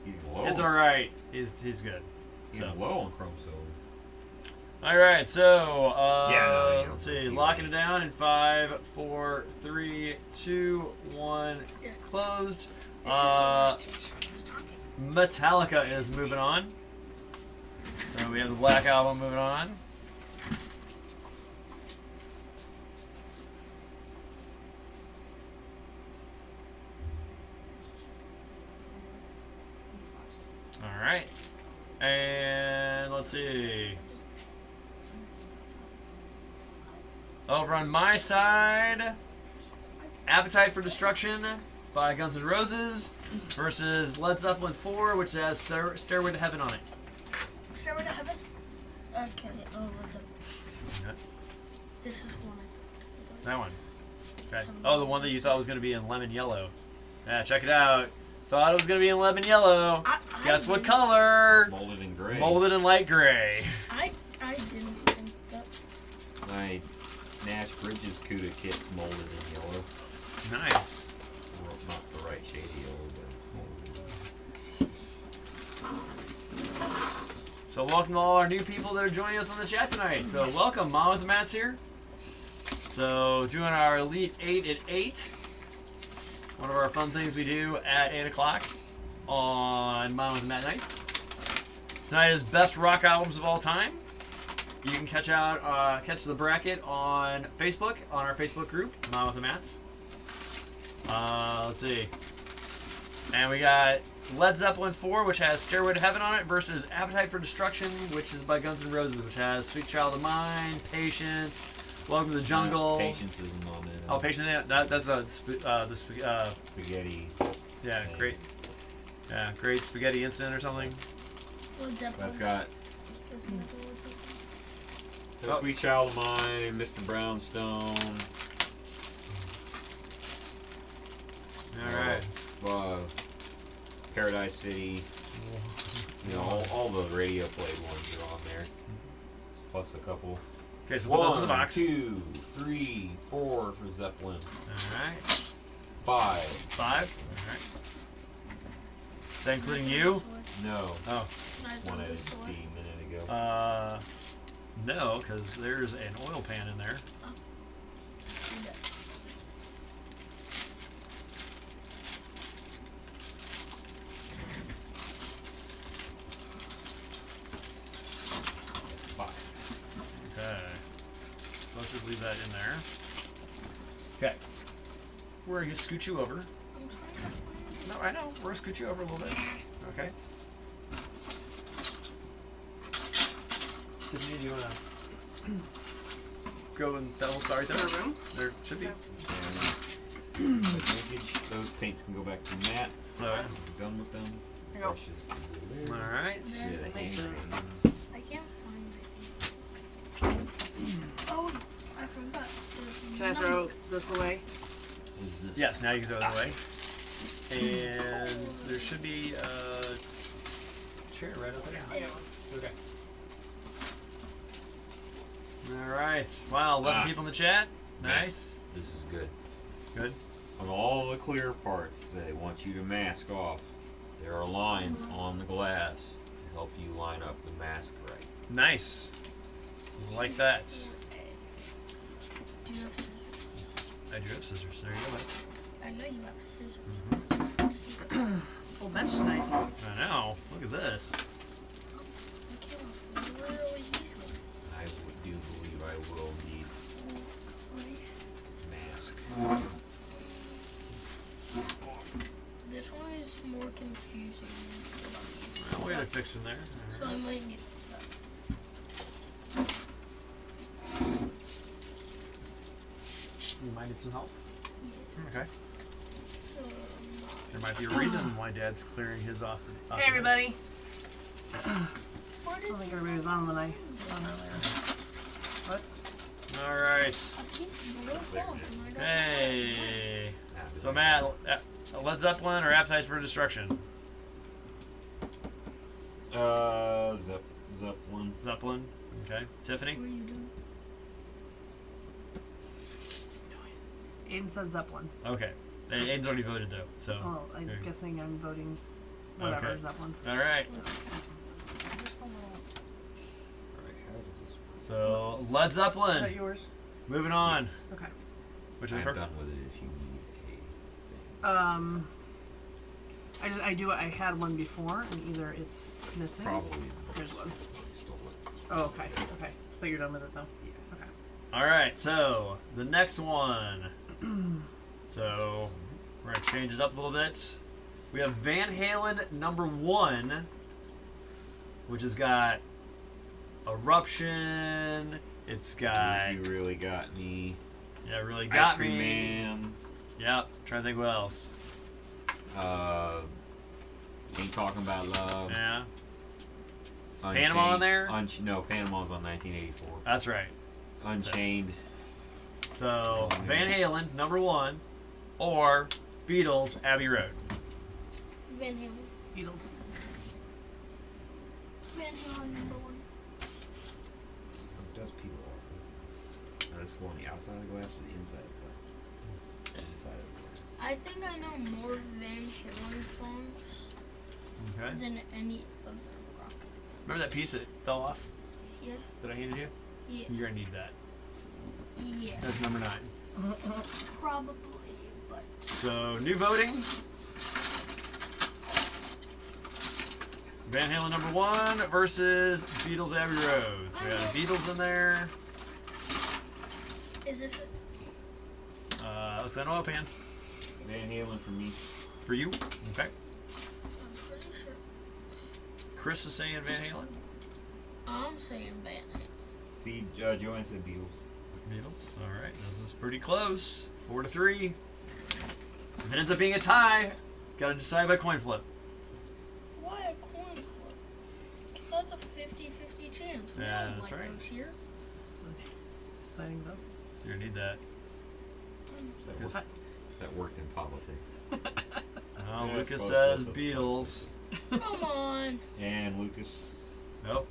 Getting low. It's alright. He's good. Getting So. low on chromosome. Alright, so Yeah, no, you let's don't- see, you- locking it down in 5, 4, 3, 2, 1, closed. Metallica is moving on. So we have the Black Album moving on. Alright. And let's see. Over on my side, Appetite for Destruction by Guns N' Roses versus Led Zeppelin 4, which has Stairway to Heaven on it. Stairway to Heaven? Okay, what's up? Okay. This is one I picked. That one. Okay. Oh, the one that you thought was going to be in lemon yellow. Yeah, check it out. Thought it was going to be in lemon yellow. Guess what color? Molded in gray. Molded in light gray. I didn't think that. My Nash Bridges CUDA kit's molded in yellow. Nice. Well, not the right shade of yellow, but it's molded. So welcome to all our new people that are joining us on the chat tonight. So welcome, Mom with the Mats here. So doing our Elite 8 at 8. One of our fun things we do at 8 o'clock on Mom with the Mat nights. Tonight is best rock albums of all time. You can catch the bracket on Facebook, on our Facebook group, Mom with the Mats. Let's see. And we got Led Zeppelin 4, which has Stairway to Heaven on it, versus Appetite for Destruction, which is by Guns N' Roses, which has Sweet Child of Mine, Patience, Welcome to the jungle. Patience isn't on it. Oh, patience. That's Spaghetti. yeah, thing. great. Yeah, great spaghetti incident or something. What's up? That's got Oh. so Sweet Child of Mine, Mr. Brownstone. All right. Paradise City. You know, all the radio played ones are on there. Plus a couple. Okay, so put those in the box. 2, 3, 4 for Zeppelin. All right. 5. 5. All right. Is that including you? No. Oh. One I didn't see a minute ago. No, because there's an oil pan in there. Okay. So let's just leave that in there. Okay. We're going to scoot you over. I'm trying. No, I know. We're going to scoot you over a little bit. Okay. Tiffany, do you want to go and that will start there? The room? There should be. And linkage, those paints can go back to matte. Alright. We're done with them. Here you go. Brushes can go there. Alright. Yeah, the hand I can't find it. Oh, I forgot. There's Can I throw this away? is this. Yes, now you can throw that away. And there should be a chair right up there. Yeah. Okay. Alright. Wow, 11 people in the chat. Nice. This is good. Good. On all the clear parts, they want you to mask off. There are lines on the glass to help you line up the mask right. Nice. Like that. Do you have scissors? I do have scissors. There you go. I know you have scissors. It's a full bench tonight. I know. Look at this. I came off really easily. I do believe I will need mask. This one is more confusing than what I'm used to. I'll wait to fix in there. So I might need that. You might need some help. Yeah. Okay. So, There might be a reason why Dad's clearing his off. Hey, everybody. where I did don't think everybody was on when I on earlier. What? All right. I keep blowing off and I don't know Hey. Ah, So Matt, Led Zeppelin or Appetite for Destruction? Zeppelin. Zeppelin. Okay. Tiffany. what are you doing. Aiden says Zeppelin. Okay. Aiden's already voted though. So. Oh, I'm there you go. guessing I'm voting whatever Okay. Zeppelin. All right. Just a little. Alright, how does this work? So Led Is that Zeppelin. yours? Moving on. Okay. Which is I'm the first? done with it if you need a thing. I had one before, and either it's missing. Probably. Here's one. Stole it. Oh, okay. Okay. But you're done with it though. Okay. All right. So the next one. So we're gonna change it up a little bit. We have Van Halen #1, which has got Eruption. It's got You really got me. yeah, really got Ice Cream me. Man. Yep. Trying to think what else. Ain't Talking About Love. Yeah. Unchained. Panama on there? No, Panama's on 1984. That's right. Unchained. So Van Halen #1, or Beatles Abbey Road. Van Halen. Beatles. Van Halen #1. It does peel off. Now, does it go on the outside of the glass or the inside of the glass? Inside of the glass. I think I know more Van Halen songs Okay. than any other rock. Remember that piece that fell off Yeah. that I handed you? Yeah. You're gonna need that. Yeah. That's number 9. Probably, but So new voting. Van Halen #1 versus Beatles Abbey Road. So we got the Beatles in there. is this it? Looks like an oil pan Van Halen for me. for you. Okay. I'm pretty sure. Chris is saying Van Halen. I'm saying Van Halen. Joanne said Beatles. Beatles. All right, this is pretty close. 4-3. If it ends up being a tie, gotta decide by coin flip. Why a coin flip? Because that's a 50-50 chance. We Yeah, don't that's like right. those here. It's a exciting vote. You're gonna need that. That worked in politics. Oh, Yeah, Lucas close, says close. Beatles. Come on. And Lucas. Nope.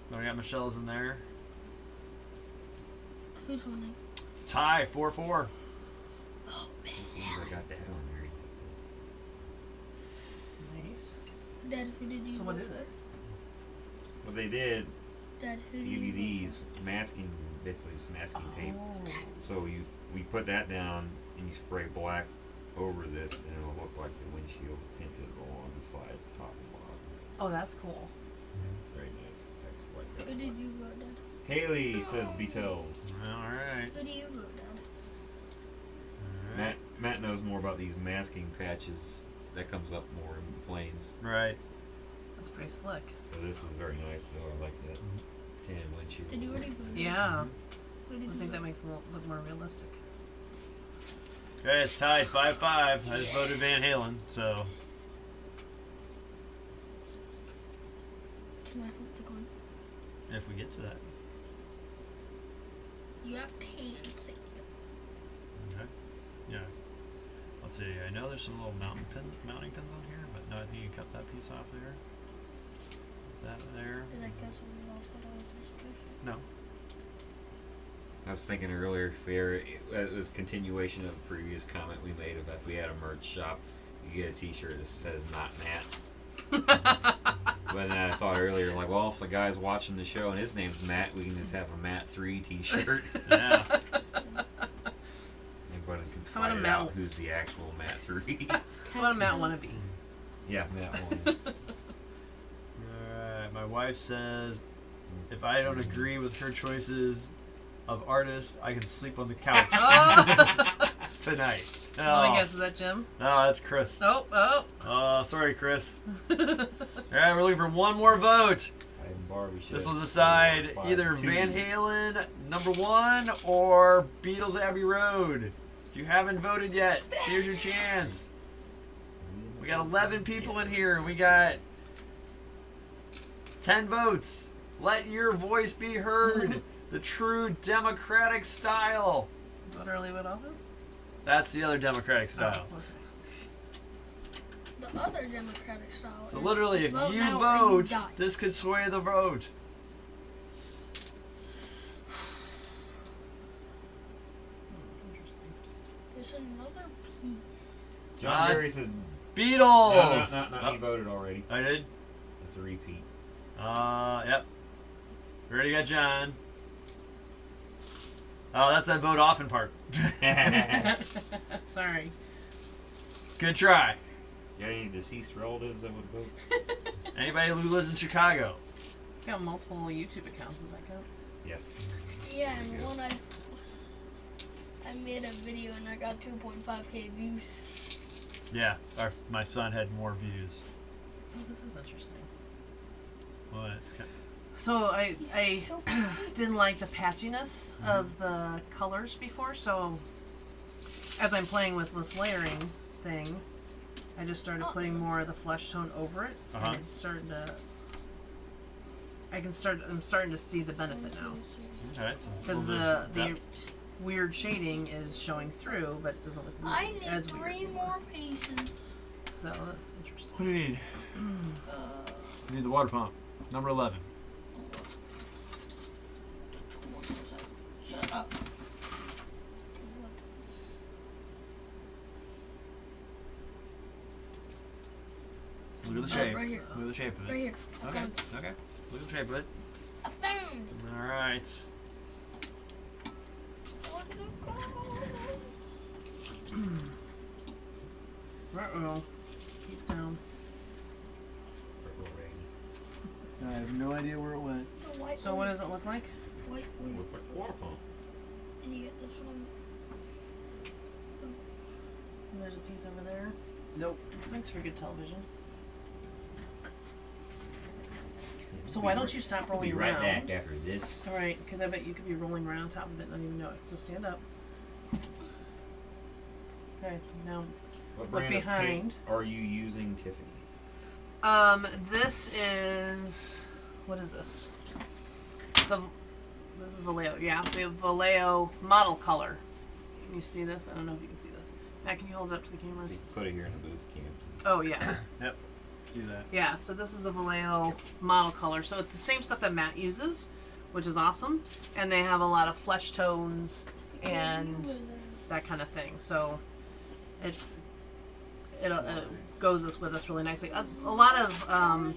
Then we got Michelle's in there. Who's winning? It's tie, 4-4. Oh, man. I got that on there. Nice. Dad, who did you So what vote is for? it? What they did, Dad, who they did give you you vote these masking, basically it's masking tape. Oh. So we put that down and you spray black over this and it'll look like the windshield tinted along the sides, top and bottom. Oh, that's cool. It's very nice. I just like for? that. Who did you vote, Dad? Haley says Beatles. Alright. Who do you vote, Dad? Matt knows more about these masking patches. That comes up more in planes. Right. That's pretty slick. So this is very nice though. I like that tan windshield. Did you already vote? Yeah. Who I did you think that vote? makes it look more realistic. Okay, it's tied 5-5. I just voted Van Halen, so. Can I flip the coin? If we get to that. You have to hand say Okay. Yeah. Let's see. I know there's some little mounting pins on here, but no, I think you cut that piece off there. That there. Did I cut something off that I wasn't supposed to? No. I was thinking earlier, if we ever, it was continuation of a previous comment we made about if we had a merch shop, you get a T-shirt that says "Not Matt." But then I thought earlier, like, well, if the guy's watching the show and his name's Matt, we can just have a Matt 3 T-shirt. Yeah. Anybody can How about find a it Matt- out who's the actual Matt 3. What a Matt wannabe. Yeah, Matt 1. Alright. My wife says if I don't agree with her choices of artists, I can sleep on the couch Oh, tonight. I Oh, guess is that Jim? no, that's Chris. Oh, Oh, sorry, Chris. Alright, we're looking for one more vote. I have Barbie show. This will decide 5-2. either Van Halen #1 or Beatles Abbey Road. If you haven't voted yet, here's your chance. We got 11 people in here. We got 10 votes. Let your voice be heard. The true democratic style. vote early, vote often? That's the other democratic style. Oh, okay. The other democratic style. So is literally, if vote you now or you vote, die. this could sway the vote. There's another piece. John Jerry says, Beatles. no, he voted already. I did. That's a repeat. Yep. We already got John. Oh, that's that vote often part. Sorry. Good try. Got any deceased relatives that would vote? Anybody who lives in Chicago? Got multiple YouTube accounts, does that count? Yeah. Yeah, and There you go. one I made a video and I got 2.5k views. Yeah, my son had more views. Oh, this is interesting. Well, it's kind So I So didn't like the patchiness of the colors before, so as I'm playing with this layering thing, I just started putting more of the flesh tone over it, Uh-huh. and it's starting to. I'm starting to see the benefit now, okay. because the weird shading is showing through, but it doesn't look I need as 3 weird. more pieces. So that's interesting. What do you need? Uh, You need the water pump. Number 11. which one was that? Shut up. Look at the shape. Right here. Look at the shape of Right it. here. I Okay. found it. Okay. Look at the shape of it. I found it. All right. Where did it go? Uh-oh. He's down. Purple rain. I have no idea where it went. The white So one. what does it look like? White It one. looks like a water pump. And you get this one. And there's a piece over there. Nope. This makes for good television. So why don't you stop We'll rolling be right around? back after this. All right, because I bet you could be rolling around on top of it and not even know it. So stand up. Okay, now What look brand of behind. paint are you using, Tiffany? This is what is this? This is Vallejo. Yeah, we have Vallejo model color. Can you see this? I don't know if you can see this. Matt, can you hold it up to the So cameras? you can put it here in the booth cam. Oh yeah, Yep. Do that. yeah. So this is the Vallejo model color. So it's the same stuff that Matt uses, which is awesome. And they have a lot of flesh tones and that kind of thing. So it goes with us really nicely. A lot of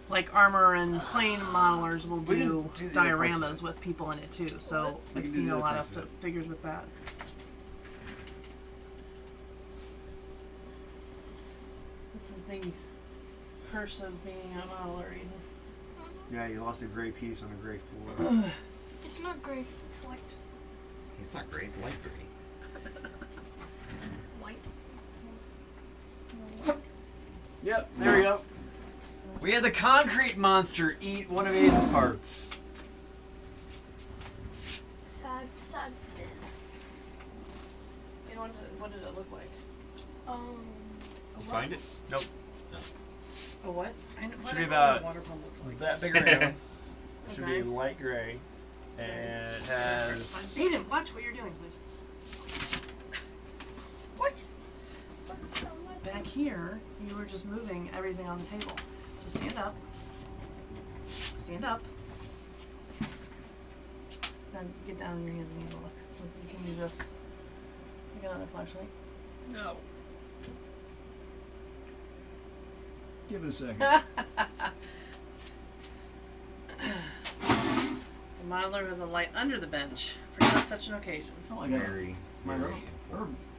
like Armor and Plane modelers will We can do do the other parts of dioramas with people in it too. So We I've can do seen the a other lot parts of of it. figures with that. This is the curse of being a modeler, Eden. Yeah, you lost a gray piece on a gray floor. It's not gray. It's white. It's not gray, it's light gray. White. Yep, there we go. We had the concrete monster eat one of Aiden's parts. Sadness. You know, what did it look like? Did you find it? Nope. A what? Should be about water pump looks like. that big around. Should Okay. be light gray. And it has. Aiden, watch what you're doing, please. What? What's so much? Back here, you were just moving everything on the table. So stand up. Stand up. Now get down on your hands and knees and look. You can use this. Get another flashlight. No. Give it a second. The modeler has a light under the bench for just such an occasion. Oh, I got Very, my very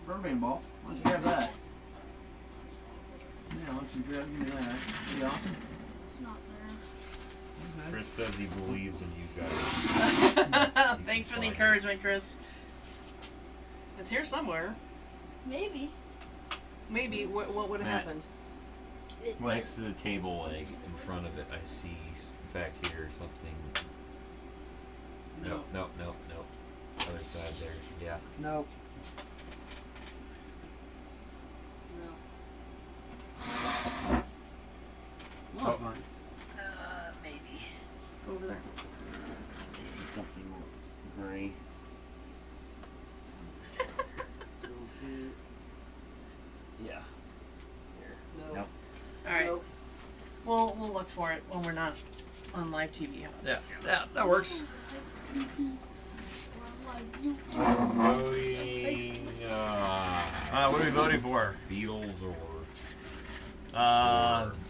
rubber band ball. Why don't you have that? Yeah, why don't you grab give me that? That'd be awesome. It's not there. Chris says he believes in you guys. Thanks for the Find it. encouragement, Chris. It's here somewhere. Maybe. Maybe. What would have Matt. happened? It, Next to the table leg in front of it, I see back here something. Nope. Other side there. Yeah. No. Oh. Fine. Maybe. Go over there. I see something gray. Don't see it. Yeah. No. Nope. All right. Nope. We'll look for it when we're not on live TV. How about Yeah, that works. Voting. What are we voting for? Beatles or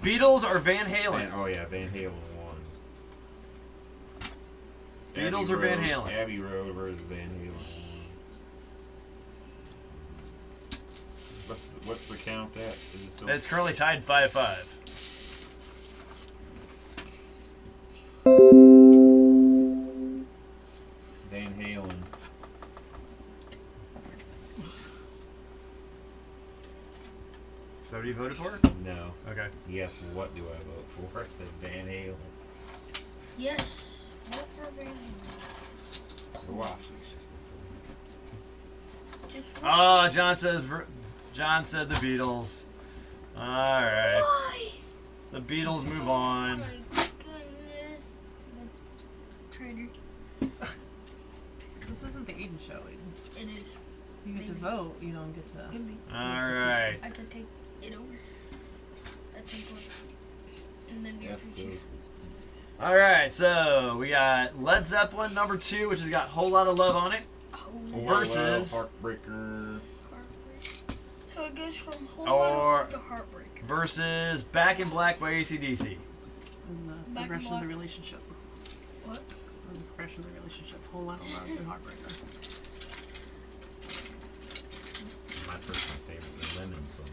Beatles or Van Halen? oh yeah, Van Halen won. Beatles Abbey or Van Road- Halen? Abbey Road versus Van Halen. What's the count at? Is it still It's currently tied 5-5. Van Halen? Is that what you voted for? No. Okay. Yes. What do I vote for? It said Van Halen. Yes. Vote for Van Halen. So watch. It's just for Just John said the Beatles. All right. Why? The Beatles move Oh on. my goodness. The traitor. This isn't the Eden show, Eden. It is. You get to Maybe. vote. You don't get to. Could be. All right. I could take it over. At some point. In the near F future. goes. All right. So we got Led Zeppelin #2, which has got Whole Lot of Love on it. Oh, Versus- Heartbreaker. Heartbreak. So it goes from whole Or- lot of love to heartbreak. Versus Back in Black by AC/DC. Is the Back in progression of the black. relationship. What? The progression of the relationship. Whole lot of love and heartbreaker. My personal favorite, the Lemon songs.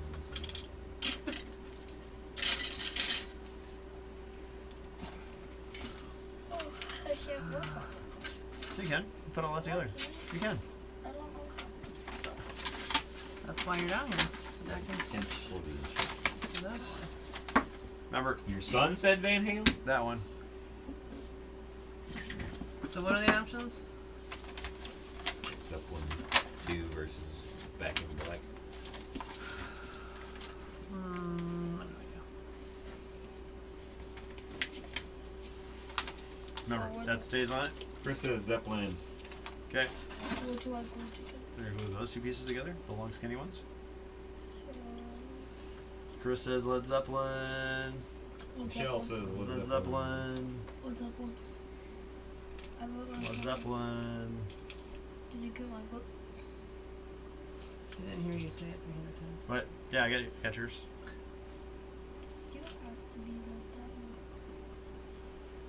Oh, I can't work on it. So you can put all that together. You can. I don't know. That's why you're down here. Exactly. Intense footage. That's why. Remember Your son said Van Halen? that one. So what are the options? Zeppelin 2 versus Back in Black. What do Remember, So what- that stays on it. Chris says Zeppelin. Okay. What do I go together? We're gonna glue those two pieces together, the long skinny ones. So, Chris says Led Zeppelin. what's Michelle up, says Led Led Zeppelin. Zeppelin. What's up, one? I wrote my Led book. Zeppelin. Did you get my book? I didn't hear you say it 300 times. What? Yeah, I got it. Got yours. You don't have to be like that one.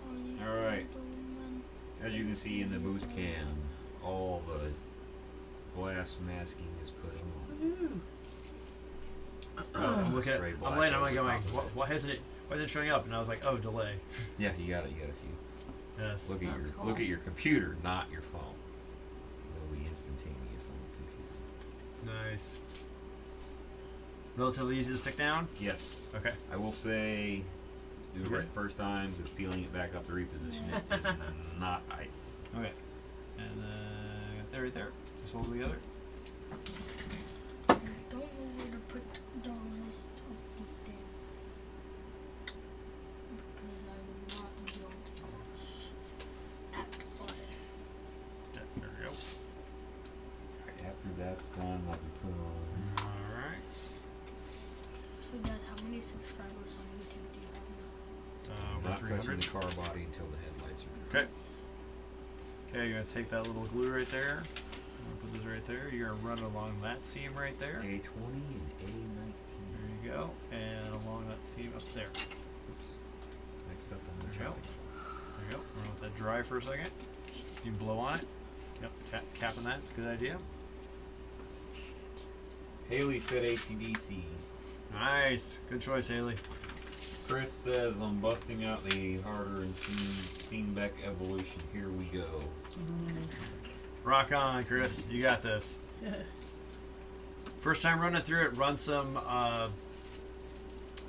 Oh, you Alright. gentleman. As you can see in the boot cam, all the glass masking is put on. I'm looking at. Spray I'm black laying. I'm over like the going. top of What? it. Why isn't it? Why isn't it showing up? And I was like, oh, delay. Yeah, you got it. You got a few. Yes. Look at That's your cool. look at your computer, not your phone. 'Cause it'll be instantaneous on the computer. Nice. Relatively easy to stick down. Yes. Okay. I will say, do it Okay. right first time. Just peeling it back up to reposition it is not right. Okay. And got there, right there. Just hold it together. I don't know where to put the rest of it down. Because I will not be able to cross that button. Yeah, there we go. After that's done, I can put on. All right. So, Dad, how many subscribers on YouTube do you have now? Over Not touching 300. the car body until the headlights are. Okay. Okay, you're gonna take that little glue right there. I'm gonna put this right there. You're gonna run it along that seam right there. A20 and A19. There you go. And along that seam up there. Oops. Next up on the There you go. job. There you go. We're gonna let that dry for a second. You can blow on it. Yep, capping that. It's a good idea. Haley said ACDC. Nice. Good choice, Haley. Chris says I'm busting out the harder and Steenbeck evolution. Here we go. Rock on, Chris. You got this. First time running through it, run some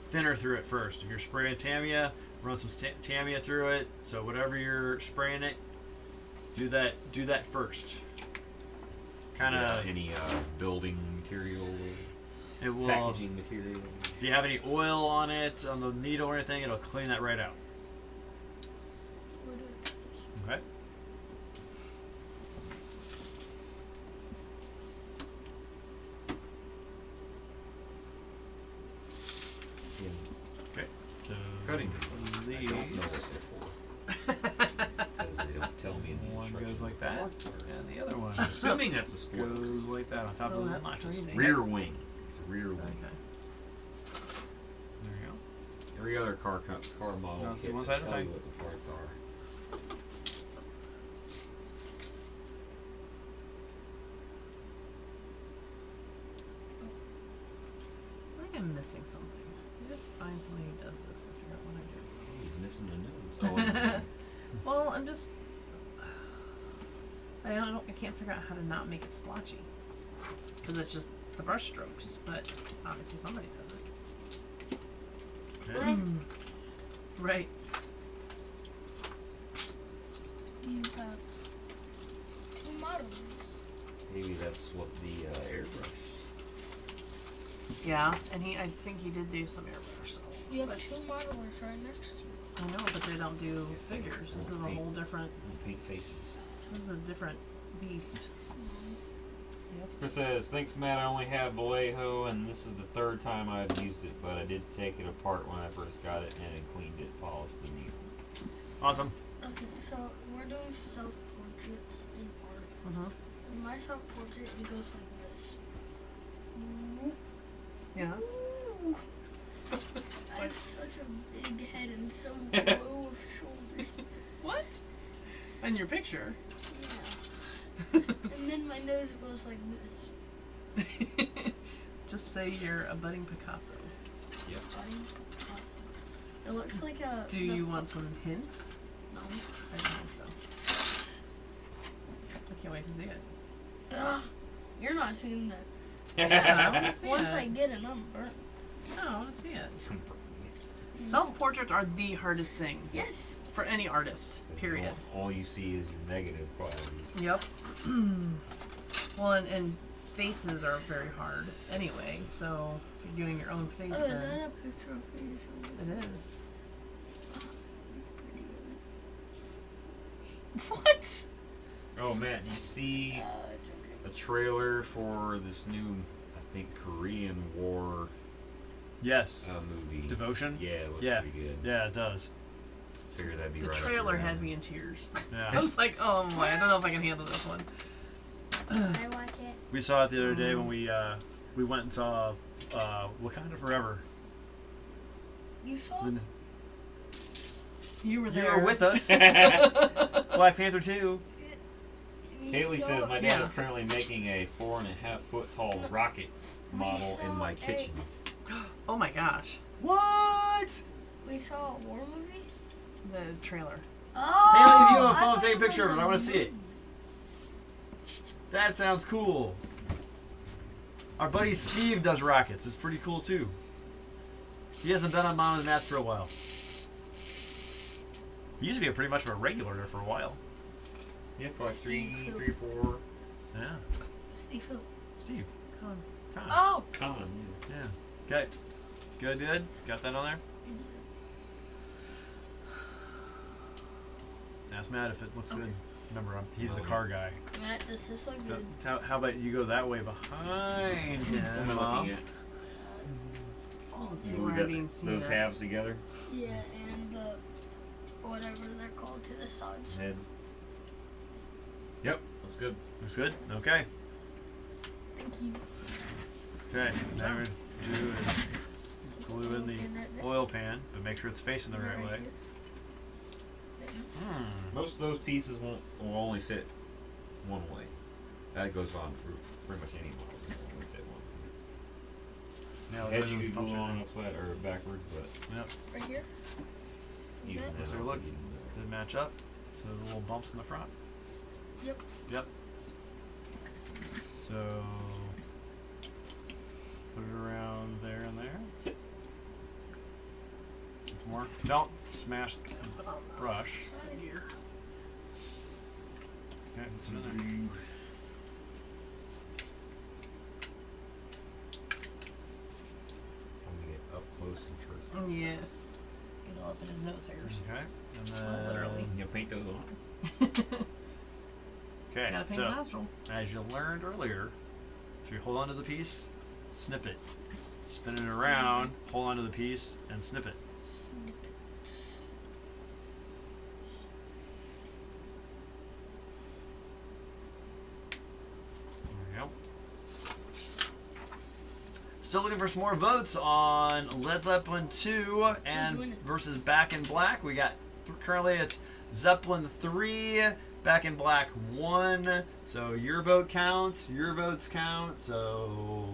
thinner through it first. If you're spraying Tamiya, run some Tamiya through it. So whatever you're spraying it, do that first. Kind of. Any building material, It will. packaging material. If you have any oil on it, on the needle or anything, it'll clean that right out. Where do I put this? Okay. Yeah. Okay. So Cutting. these. I don't know what they're for. Because they don't tell me in the One instructions goes like what the that, parts are. and the other one Assuming that's a sport. goes like that on top Oh, of the that's notches. crazy. Rear wing. It's a rear wing. Okay. There you go. Every other car model No, let's do kit one will side at a tell you time. what the parts are. I think I'm missing something. I gotta find somebody who does this and figure out what I do. Oh, he's missing the nose. Oh, Well, I'm just. I can't figure out how to not make it splotchy. Because it's just the brush strokes, but obviously somebody does it. Okay. Right. You have two models. maybe that's what the airbrush. Yeah, and I think he did do some airbrush. So. You have But- two modelers right next to you. I know, but they don't do figures. This is a whole different. Paint faces. This is a different beast. Chris says, thanks Matt, I only have Vallejo and this is the third time I've used it, but I did take it apart when I first got it and cleaned it, polished the needle. Awesome. Okay, so we're doing self-portraits in art. Mm-hmm. In my self-portrait, it goes like this. Yeah. I have such a big head and so low of shoulders. What? In your picture. Yeah. And then my nose goes like this. Just say you're a budding Picasso. Yep. Buddy Picasso. It looks like a. Do you want some hints? No. I don't think so. I can't wait to see it. Ugh. You're not seeing that. Yeah, I want to see Once it. I get it, I'm burnt. No, I want to see it. Self-portraits are the hardest things. Yes. For any artist, period. All you see is your negative qualities. Yep. Well, and faces are very hard anyway, so if you're doing your own face, Oh, is then that a picture of face? it is. Pretty good. What? Oh, Matt, you see It's a trailer for this new, I think, Korean War Yes. movie? Devotion? Yeah, it looks Yeah. pretty good. Yeah, it does. Figured that'd be The right. up trailer your had alley. me in tears. I Yeah. was like, oh my, I don't know if I can handle this one. okay. I watch it. We saw it the other day when we went and saw Wakanda Forever. You saw? Then You were you there. were with us. Black Panther 2. You Haley saw- says my dad Yeah. is currently making a 4.5 foot tall rocket model in saw my it. kitchen. Oh my gosh. What? We saw a war movie. The trailer. Oh. Haley, if you have a I phone, thought take a it picture of was it. I want to a see it. That sounds cool. Our buddy Steve does rockets. It's pretty cool too. He hasn't been on Mom and Matt's for a while. He used to be pretty much of a regular there for a while. Yeah, for like Steve who? 3 or 4. Yeah. Steve who? Steve. Come on. Con. Oh. Con, Yeah. Okay. Good. Got that on there? Ask Matt if it looks good. Remember, he's the car guy. Matt, does this look Go- good? How about you go that way behind What am him? I Mom? looking at? Let's see We where I'm got being seen those at. halves together, Yeah, and the whatever they're called to the sides. heads. Yep, that's good. Looks good? Okay. Thank you. Okay. Now we're gonna do is glue in the oil pan, but make sure it's facing the Is it right way. here? Most of those pieces will only fit one way. That goes on for pretty much any model. It'll only fit one way. Now Heads you could glue on upside or backwards, but Yep. Right here? even Okay. then, Let's I take a don't look. think even Did it match up to the little bumps in the front? Yep. Yep. So put it around there and there. It's more. Don't smash the brush. Okay, let's put it in there. I'm gonna get up close and personal. Yes. Get all up in his nose hairs. Okay, and Well, then literally. You paint those on. Okay, Gotta paint so his nostrils. as you learned earlier, if you hold on to the piece, snip it. Spin it around, hold on to the piece, and snip it. Snippet. There you go. Still looking for some more votes on Led Zeppelin 2 and winning? versus Back in Black. We got currently it's Zeppelin 3, Back in Black 1. So your vote counts, your votes count. So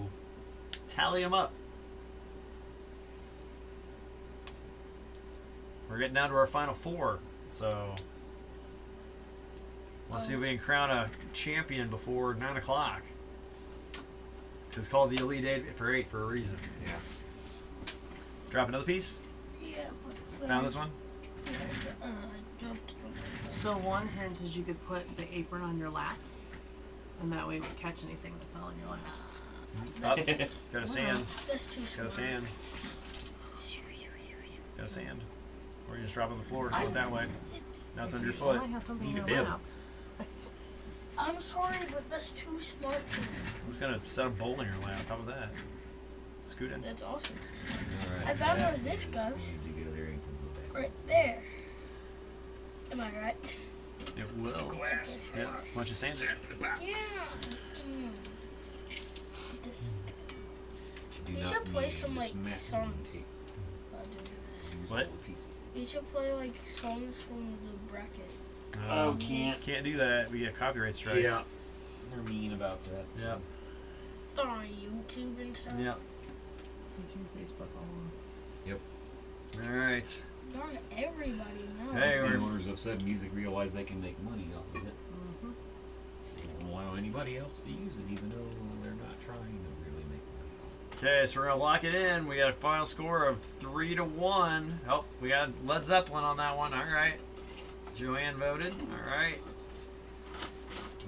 tally them up. We're getting down to our final 4. So let's see if we can crown a champion before 9 o'clock. It's called the Elite 8 for 8 for a reason. Yeah. Drop another piece. Yeah. Found this one? Yeah, I dropped it on my phone. So one hint is you could put the apron on your lap, and that way it would catch anything that fell on your lap. Up. Got a sand. That's too Got small. a sand. Got a sand. Or you just drop it on the floor and go that way. Now it's under your You foot. might have something Need in a your bib. lap. I'm sorry, but that's too small for me. I'm just gonna set a bowl in your lap. How about that? Scoot in. That's awesome. Alright, I found that where this is goes. going to go there and come back. Right there. Am I right? It will. Yeah. Why don't you sand it? Yeah. This. Do You not should play need some, like, masking songs. tape. Use What? all the pieces. You should play like songs from the bracket. Oh, can't. Can't do that. We get a copyright strike. Yeah. They're mean about that. Yeah. On YouTube and stuff. Yeah. YouTube, Facebook, all All right. Darn, everybody knows. Hey, Some we're- owners of said music realize they can make money off of it. Mm-hmm. They won't allow anybody else to use it, even though they're not trying to really make money off Okay, so we're gonna lock it in. We got a final score of 3-1. Oh, we got Led Zeppelin on that one. All right. Joanne voted. All right.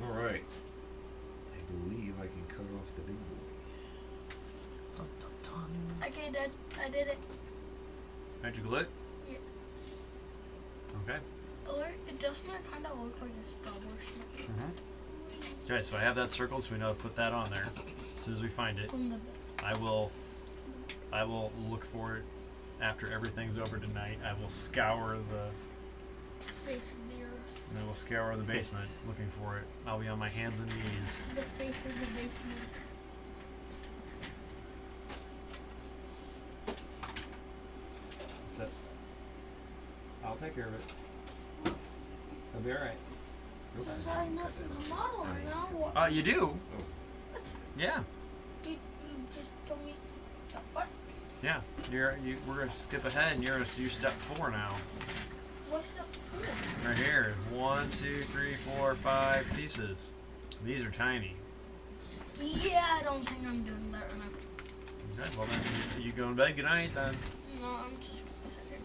All right. I believe I can cut off the big boy. Dun, dun, dun. Okay, Dad, I did it. How'd you glue it? Yeah. Okay. Or it doesn't kind of look like a Star Wars ship. Okay, so I have that circled, so we know to put that on there. As soon as we find it, From the I will look for it after everything's over tonight. I will scour face of the earth. and I will scour the basement looking for it. I'll be on my hands and knees. The face of the basement. So, I'll take care of it. It'll be all right. So I know the model now. What? You do? Yeah. You just told me. What? Yeah. We're gonna skip ahead, and you're gonna do step 4 now. What's the food? Right here. 1, 2, 3, 4, 5 pieces. These are tiny. Yeah, I don't think I'm doing that right now. Okay. Well then, you go in bed. Good night then. No, I'm just gonna sit here.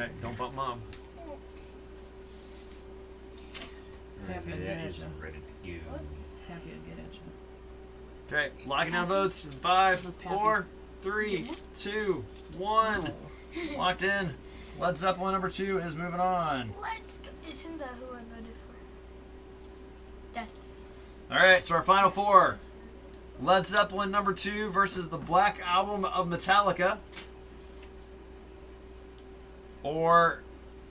Okay. Don't bump mom. Happy to that get is it, ready to go. What? Happy to get at you. Okay. Locking down votes in 5, Look 4, 3, 2, 1. Locked in. Led Zeppelin number 2 is moving on. Let's go. Isn't that who I voted for? Dad. All right. So our final 4. Led Zeppelin number 2 versus the Black Album of Metallica. Or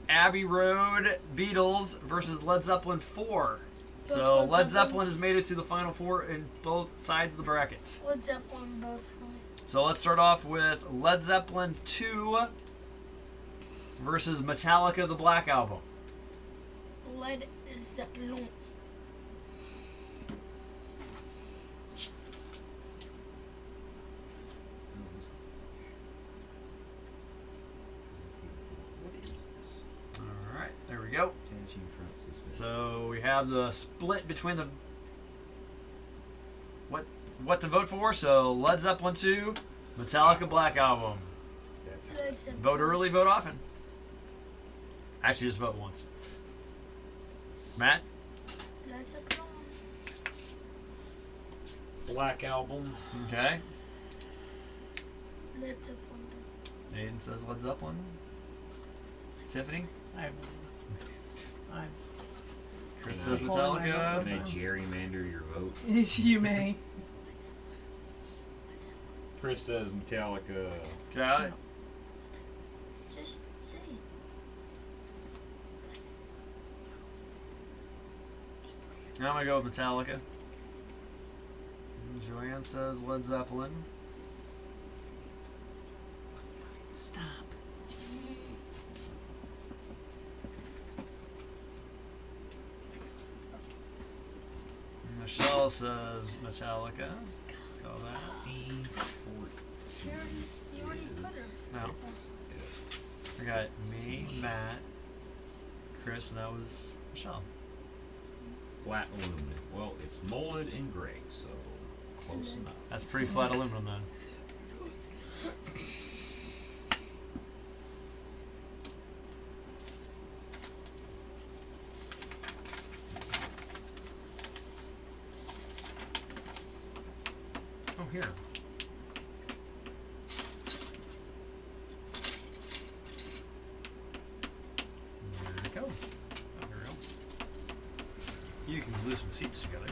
Abbey Road Beatles versus Led Zeppelin 4. So Led Led Zeppelin. Zeppelin has made it to the final 4 in both sides of the bracket. Led Zeppelin both for me. So let's start off with Led Zeppelin 2 versus Metallica the Black Album. Led Zeppelin. What is this? All right, there we go. Attaching front suspension. So we have the split between the what to vote for. So Led Zeppelin 2, Metallica Black Album. That's how. Led Zeppelin. Vote early, vote often. Actually, just vote once. Matt? Led Zeppelin. Black Album. Okay. Led Zeppelin. Aiden says Led Zeppelin. Tiffany? Chris Can says I- Metallica. Can I gerrymander your vote? You may. Chris says Metallica. Got it. Just say. Now I'm gonna go with Metallica. And Joanne says Led Zeppelin. Stop. Michelle says Metallica. Saw that. Sharon, you already put her. No. I got me, Matt, Chris, and that was Michelle. Flat aluminum. Well, it's molded in gray, so close enough. That's pretty flat aluminum then. Oh, here. There we go. Oh, here we go. You can glue some seats together.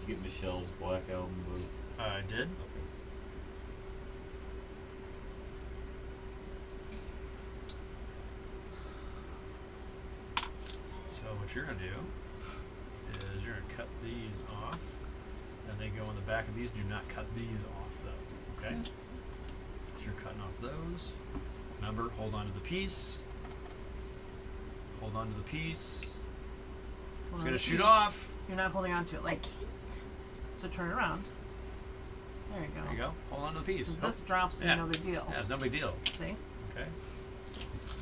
Did you get Michelle's Black Album vote? I did. Okay. So what you're gonna do is you're gonna cut these off, and they go in the back of these. Do not cut these off though. Okay. So you're cutting off those. Remember, hold on to the piece. Hold on to the piece. It's gonna shoot off. You're not holding on to it. Like, so turn it around. There you go. There you go. Hold on to the piece. If this drops, Yeah. no big deal. Yeah, it's no big deal. See? Okay.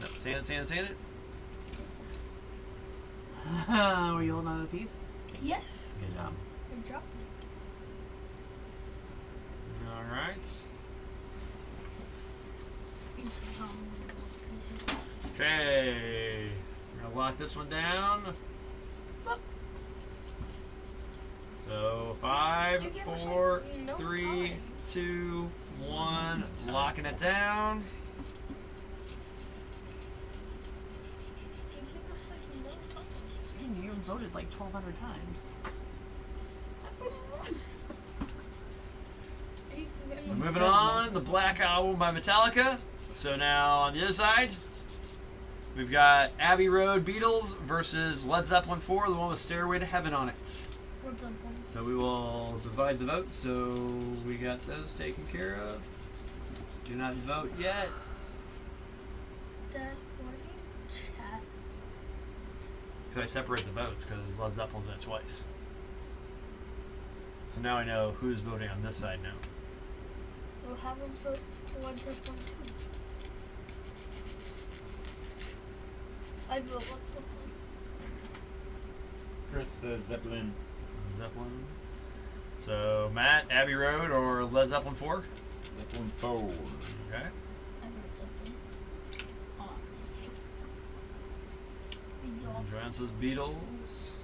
Yep, sand it, sand it, sand it. Were you holding on to the piece? Yes. Good job. Good job. All right. Okay. We're gonna lock this one down. So 5, You gave us, 4, like, no 3, time. 2, 1. Locking it down. You gave us like no time. Man, you voted like 1,200 times. I voted once. Moving on, the Black Album by Metallica. So now on the other side, we've got Abbey Road Beatles versus Led Zeppelin 4, the one with Stairway to Heaven on it. What's up, boy? So we will divide the vote. So we got those taken care of. Do not vote yet. Dad, why do you chat? Because I separate the votes because Led Zeppelin's in it twice. So now I know who's voting on this side now. We'll have him vote Led Zeppelin too. I vote Led Zeppelin. Chris says Zeppelin. Zeppelin. So Matt, Abbey Road or Led Zeppelin 4? Zeppelin 4. Okay. I vote Zeppelin. Obviously. Joanne says Beatles.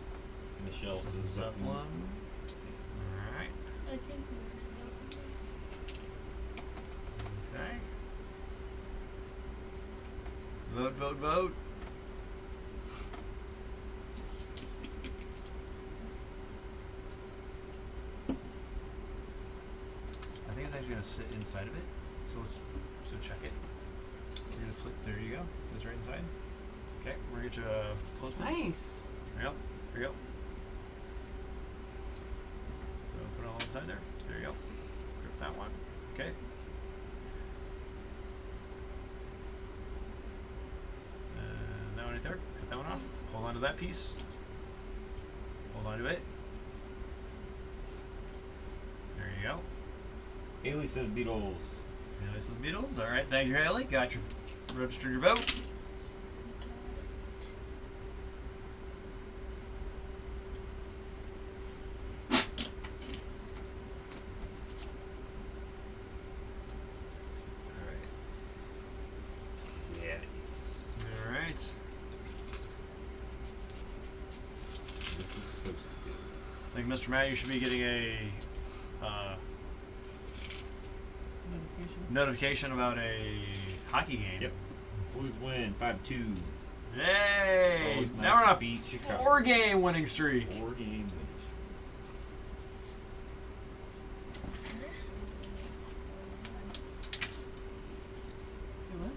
Michelle says Zeppelin. Zeppelin. Alright. I think we Okay. Vote, vote, vote. I think it's actually going to sit inside of it. So let's check it. So you're going to slip. There you go. So it's right inside. Okay, we're going to get you a close one. Nice. There you go. There you go. So put it all inside there. There you go. Grip that one. Okay. And that one right there. Cut that one off. Hold on to that piece. Hold on to it. There you go. Haley says Beatles. Haley says Beatles. All right. Thank you, Haley. Got your registered your vote. Yeah. All right. This is supposed to be. I think Mr. Matt, you should be getting a notification about a hockey game. Yep. Blues win 5-2. Yay! Always nice Now we're to on a beat Chicago. 4-game winning streak. 4 game win. You what?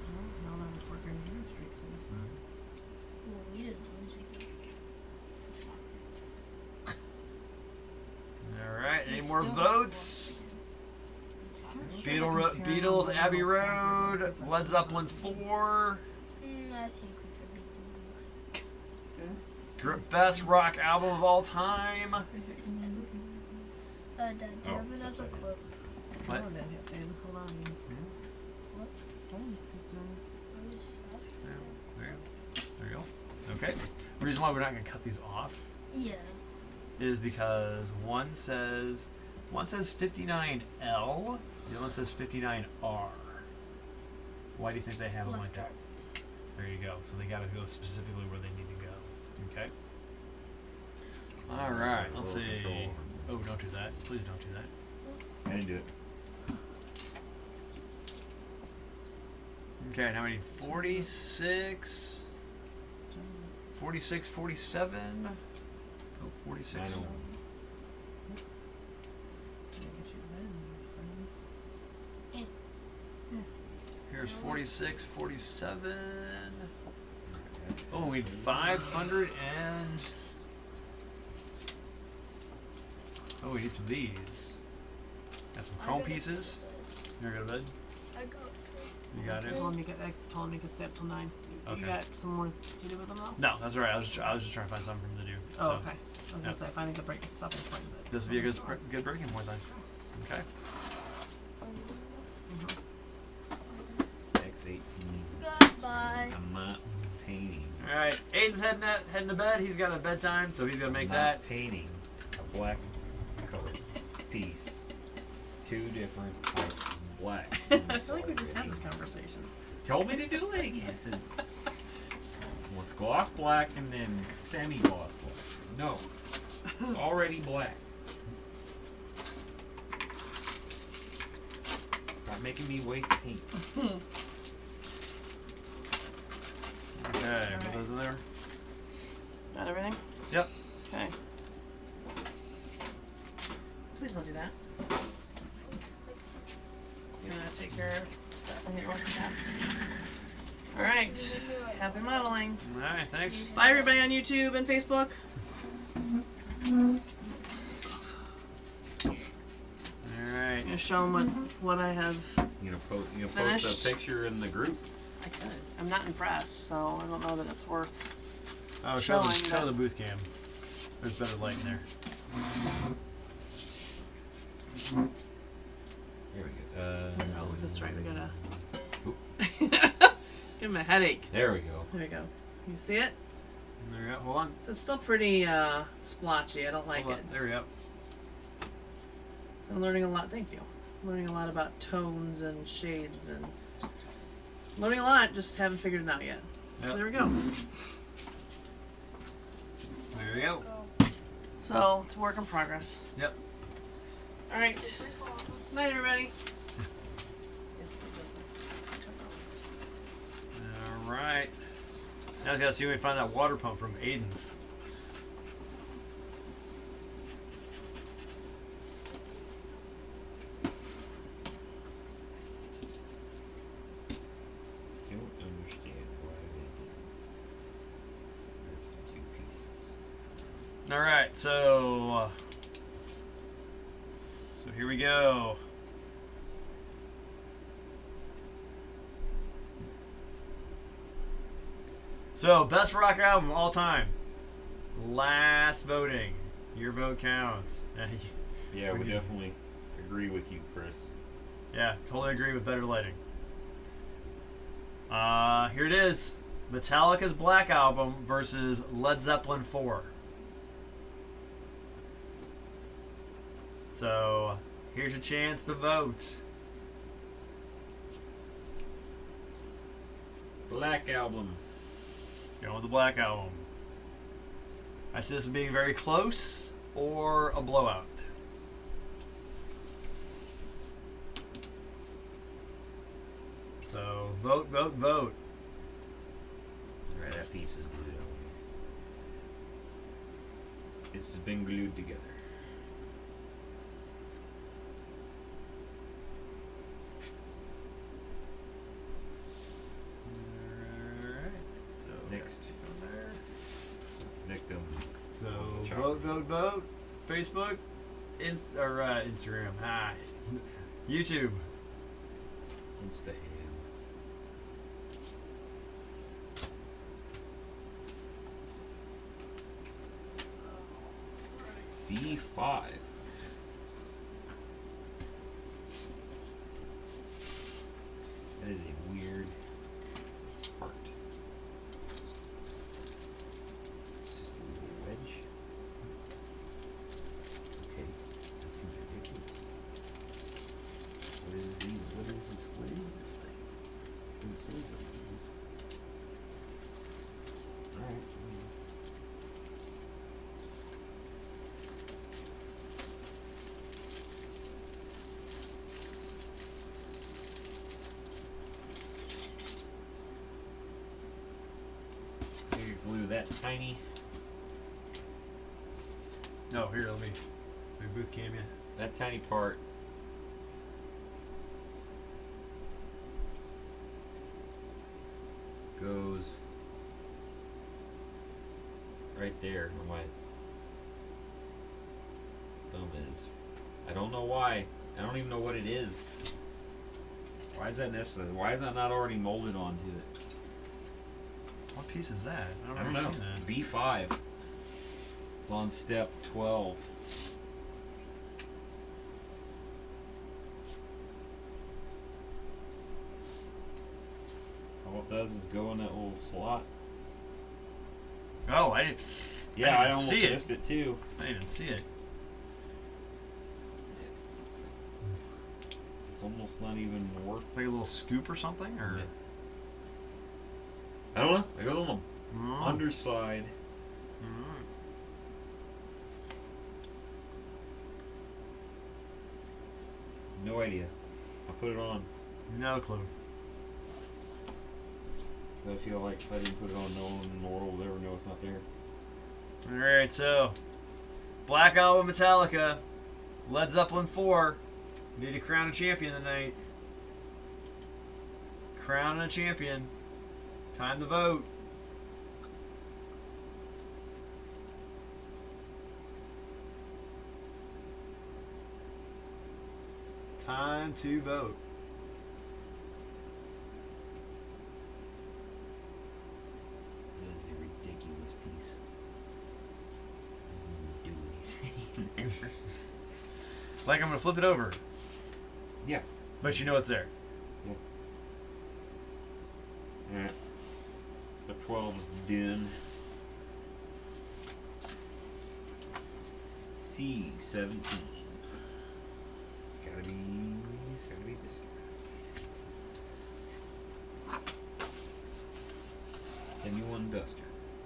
Well, now that was working in streak, so Well, we didn't lose it. All right. Any We more still- votes? Beatles, Abbey Road, Led Zeppelin 4. I think we could beat the Best rock album of all time. Dad, do you Oh, have another clip? What? Oh, that hit, babe. Hold on. What? Phone is doing this. I was asking. There you go. There you go. Okay. The reason why we're not going to cut these off Yeah. is because one says 59L, the other one says 59R. Why do you think they have them like Left that? arm. There you go. So they got to go specifically where they need to go. Okay. All right. Let's Roll see. control. Oh, don't do that. Please don't do that. I didn't do it. Okay. Now we need 46, 46, 47. Oh, 46. I know. Here's 46, 47. That's Oh, we need 500 and. Oh, we need some of these. Got some chrome pieces. You're good, bud. I got it. You got I it. told him he could stay up till 9. Okay. You got some more to do with them though? No, that's all right. I was just trying to find something for him to do. Oh, So okay. I was gonna say, finding a break stopping point. But this would be a good breaking point then. Okay. X18. Goodbye. I'm not painting. All right. Aiden's heading to bed. He's got a bedtime, so he's gonna make that. Painting a black colored piece. Two different types of black. I feel like we just had this conversation. Told me to do it again. It says, what's gloss black and then semi-gloss black? No, it's already black. Not making me waste paint. Okay, put those in there. Got everything? Yep. Okay. Please don't do that. You gonna take care of stuff in the order test. Alright. Happy modeling. Alright, thanks. Bye everybody on YouTube and Facebook. Alright. I'm gonna show them what I have. You gonna post Finished. a picture in the group? I could. I'm not impressed, so I don't know that it's worth. Oh, Showing show that- the booth cam. There's better light in there. There we go. Oh, that's right. We gotta. Oop. Give him a headache. There we go. There we go. You see it? There we go. Hold on. It's still pretty splotchy. I don't like Hold it. on. There we go. I'm learning a lot. Thank you. I'm learning a lot about tones and shades and learning a lot. Just haven't figured it out yet. So Yep. there we go. There we go. So it's a work in progress. Yep. All right. Good night, everybody. Alright. Now we gotta see if we can find that water pump from Aiden's. Don't understand why they did this in two pieces. Alright, so here we go. So, best rock album of all time. Last voting. Your vote counts. Yeah, What we do you- definitely agree with you, Chris. Yeah, totally agree with better lighting. Here it is. Metallica's Black Album versus Led Zeppelin 4. So, here's your chance to vote. Black Album. Going with the Black Album. I see this as being very close or a blowout. So, vote, vote, vote. Alright, that piece is glued on here. It's been glued together. Alright. So, Next. there. Victim. So Chocolate. vote. Facebook, Instagram. Hi. YouTube. Instaham. B5. That is a weird part. It's just a little wedge. Okay, that seems ridiculous. What is this even? What is this thing? Didn't say what it is. Alright. You glue that tiny, No, here, let me booth cam you. that tiny part. Goes right there where my thumb is. I don't know why. I don't even know what it is. Why is that necessary? Why is that not already molded onto it? What piece is that? I don't remember know. seeing that. B5. It's on step 12. All it does is go in that little slot. Oh, I didn't Yeah, I even almost see it. missed it too. I didn't even see it. It's almost not even worth. It's like a little scoop or something, or Yeah. I don't know. It goes on the Mm. underside. Mm. No idea. I'll put it on. No clue. I feel like if I didn't put it on, no one in the world will ever know it's not there. All right, so Black Album, Metallica, Led Zeppelin 4. Need to crown a champion tonight. Crown a champion. Time to vote. Time to vote. That is a ridiculous piece. Doesn't even do anything. Like I'm gonna flip it over, Yeah. but you know it's there. Alright. Step 12 is done. C17. It's gotta be this guy. Sinuan Duster.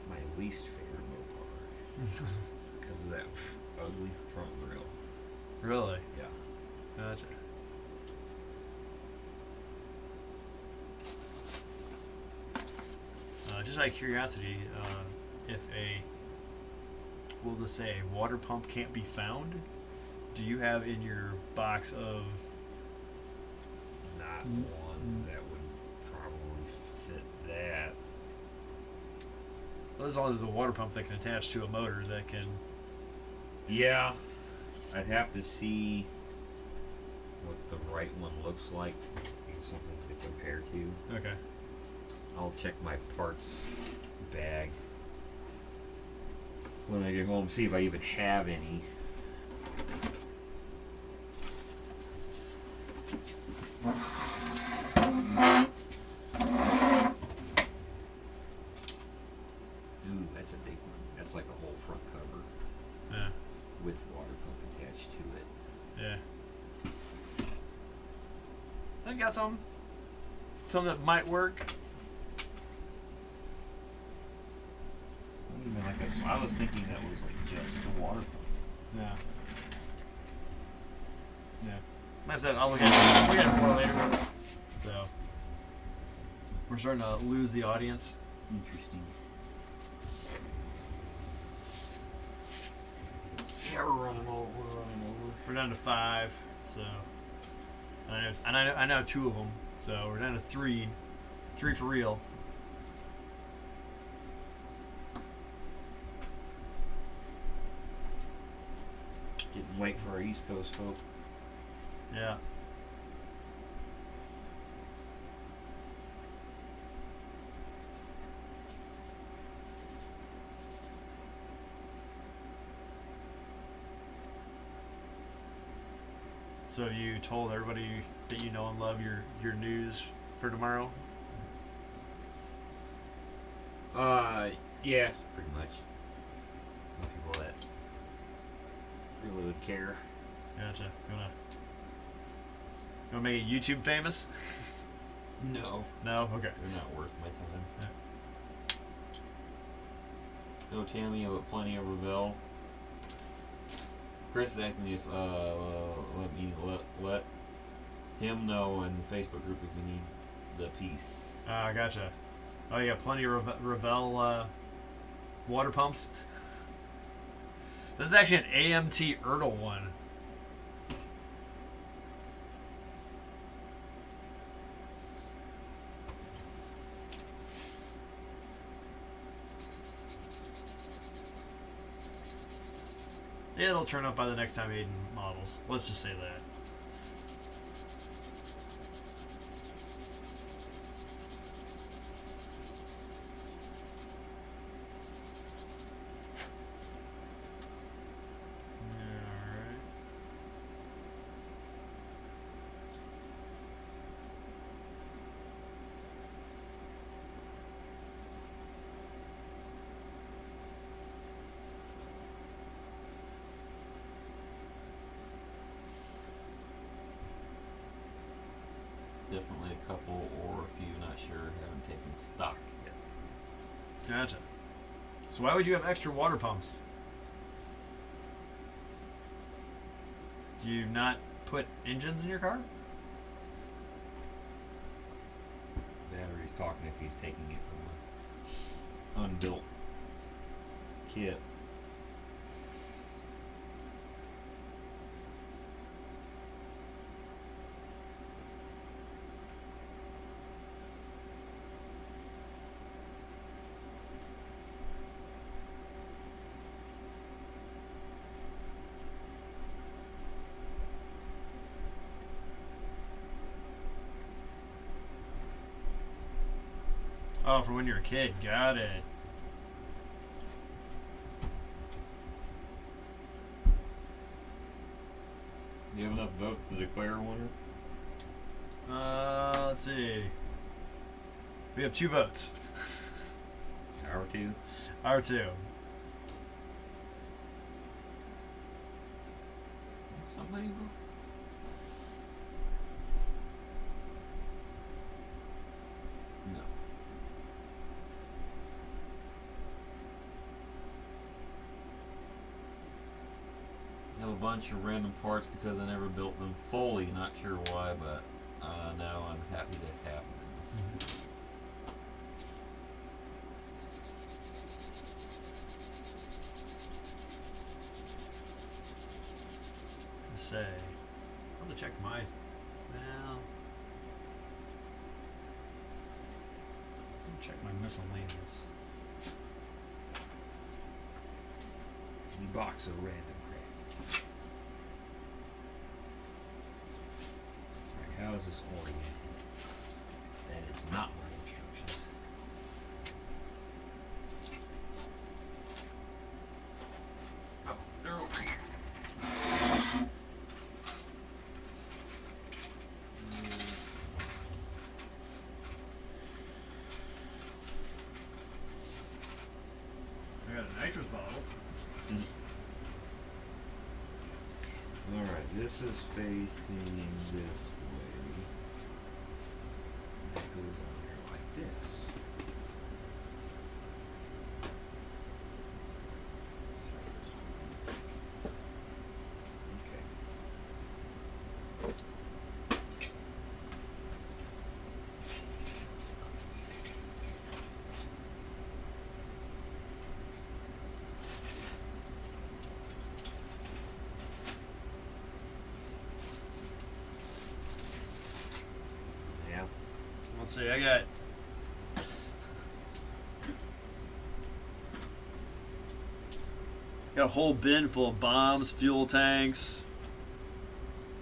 My least favorite Mopar. Because of that ugly front grill. Really? Yeah. Gotcha. Just out of curiosity, if we'll just say a water pump can't be found, do you have in your box of Not ones that would probably fit that. well, as long as the water pump that can attach to a motor that can? Yeah. I'd have to see what the right one looks like to get something to compare to. Okay. I'll check my parts bag when I get home, see if I even have any. Ooh, that's a big one. That's like a whole front cover Yeah. with water pump attached to it. Yeah. I got some that might work. It's not even like a. I was thinking that was like just a water pump. Yeah. Yeah. Like I said, I'll look at it. We'll get it more later. So we're starting to lose the audience. Interesting. Yeah, we're running over. We're down to 5. So I know 2 of them. So we're down to 3. 3 for real. Getting late for our East Coast folk. Yeah. So have you told everybody that you know and love your news for tomorrow? Yeah, pretty much. No people that really would care. Gotcha. You wanna make it YouTube famous? No. No? Okay. They're not worth my time. Yeah. No Tammy, but plenty of Ravel. Chris is asking me if let him know in the Facebook group if we need the piece. Gotcha. Oh, you got plenty of Revell water pumps. This is actually an AMT Ertl one. It'll turn up by the next time Aiden models. Let's just say that. Alright. not sure. Haven't taken stock yet. Gotcha. So why would you have extra water pumps? Do you not put engines in your car? Battery's talking if he's taking it from an unbuilt kit. Oh, for when you're a kid. Got it. Do you have enough votes to declare a winner? Let's see. We have 2 votes. Hour 2? R2. Somebody vote? No. I have a bunch of random parts because I never built them fully. Not sure why, but now I'm happy to have them. Let's say. I'm gonna check my. Well. Check my miscellaneous. The box of random crap. Alright, how is this oriented? That is not my instructions. Oh, they're over here. I got a nitrous bottle. Alright, this is facing this way. That goes on here like this. Okay. Yeah. Let's see. I got. Got a whole bin full of bombs, fuel tanks,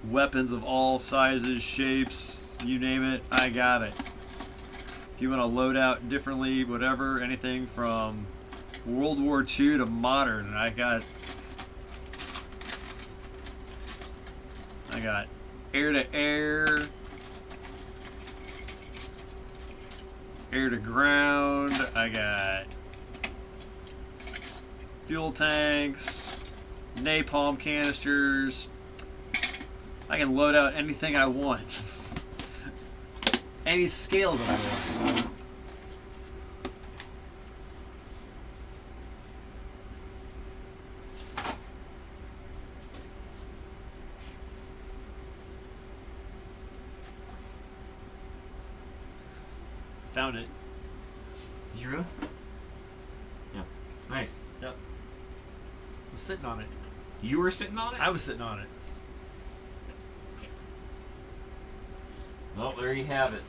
weapons of all sizes, shapes, you name it, I got it. If you want to load out differently, whatever, anything from World War II to modern, I got air to air, air to ground, I got fuel tanks, napalm canisters. I can load out anything I want. Any scale that I want. Found it. Did you really? Yeah. Nice. Yep. I was sitting on it. You were sitting on it? I was sitting on it. Well, there you have it.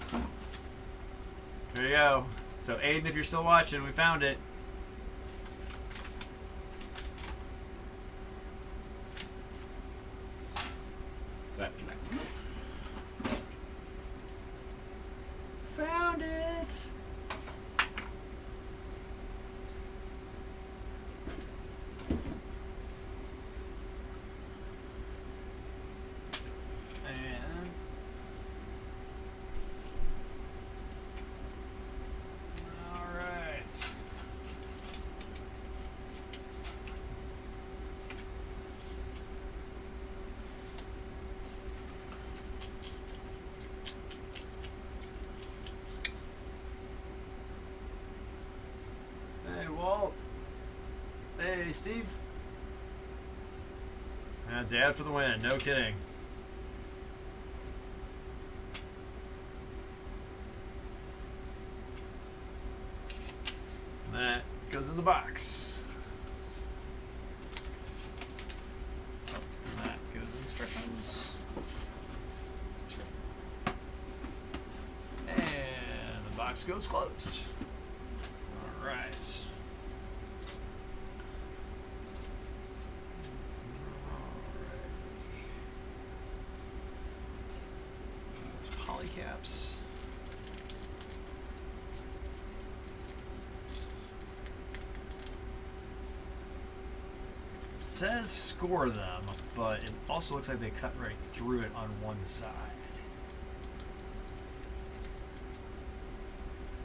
There you go. So Aiden, if you're still watching, we found it. Found it. And all right. Walt. Hey, Steve. Dad for the win. No kidding. That goes in the box. That goes in instructions. And the box goes closed. All right. Those polycaps. It says score them, but it also looks like they cut right through it on one side.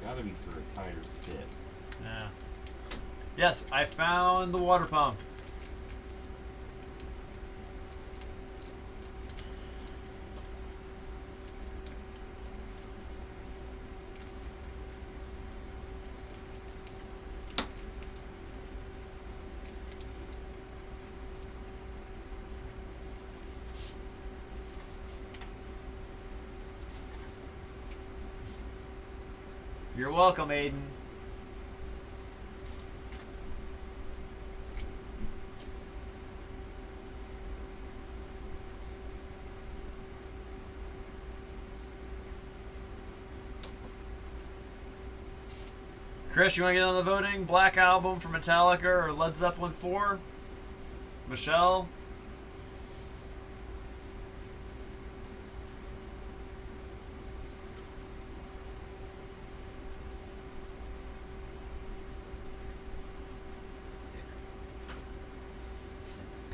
Gotta be for a tighter fit. Yeah. Yes, I found the water pump. You're welcome, Aiden. Chris, you want to get on the voting? Black Album from Metallica or Led Zeppelin 4? Michelle?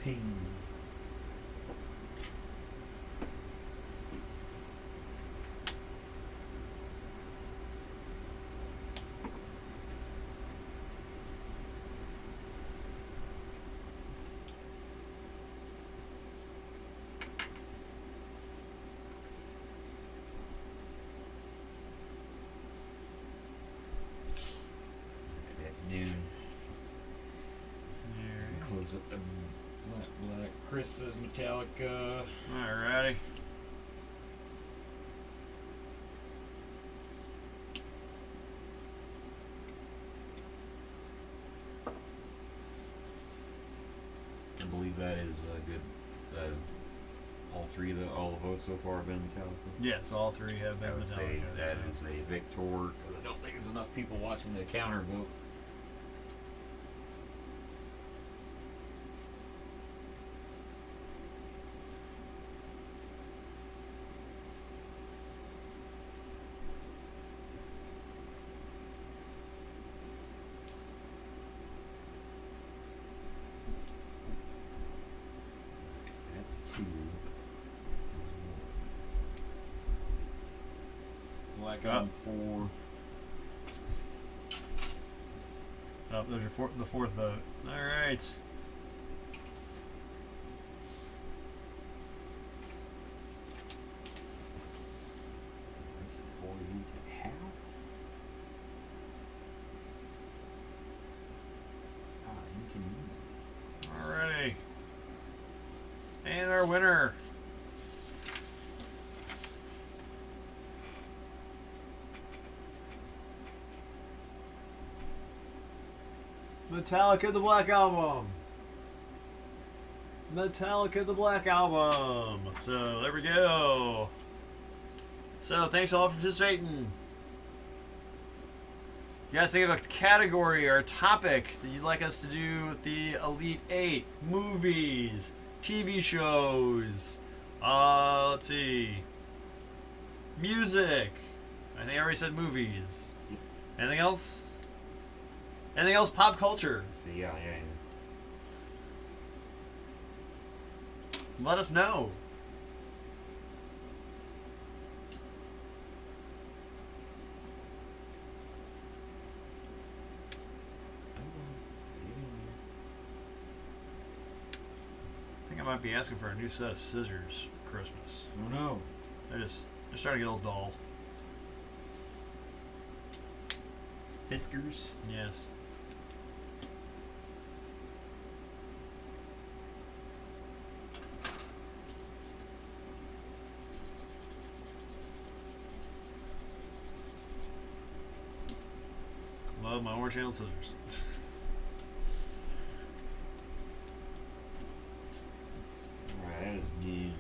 Ping. That's noon. Close up the black. Chris says Metallica. Alrighty. I believe that is good. All the votes so far have been Metallica. Yes, all three have been I would say Metallica. that so. is a victor. 'Cause I don't think there's enough people watching the counter vote. That's 2. This is 1. Black Up. on 4. Oh, there's your the fourth vote. Alright. This is for you to have. Inconvenient. Alrighty. And our winner. Metallica the Black Album. Metallica the Black Album. So there we go. So thanks all for participating. You guys think of a category or a topic that you'd like us to do with the Elite Eight? Movies, TV shows, let's see, music. I think I already said movies. Anything else? Anything else pop culture? See, yeah. Let us know. I think I might be asking for a new set of scissors for Christmas. Oh no. They're just starting to get a little dull. Fiskars. Yes. love my orange handled scissors. Alright, that is good.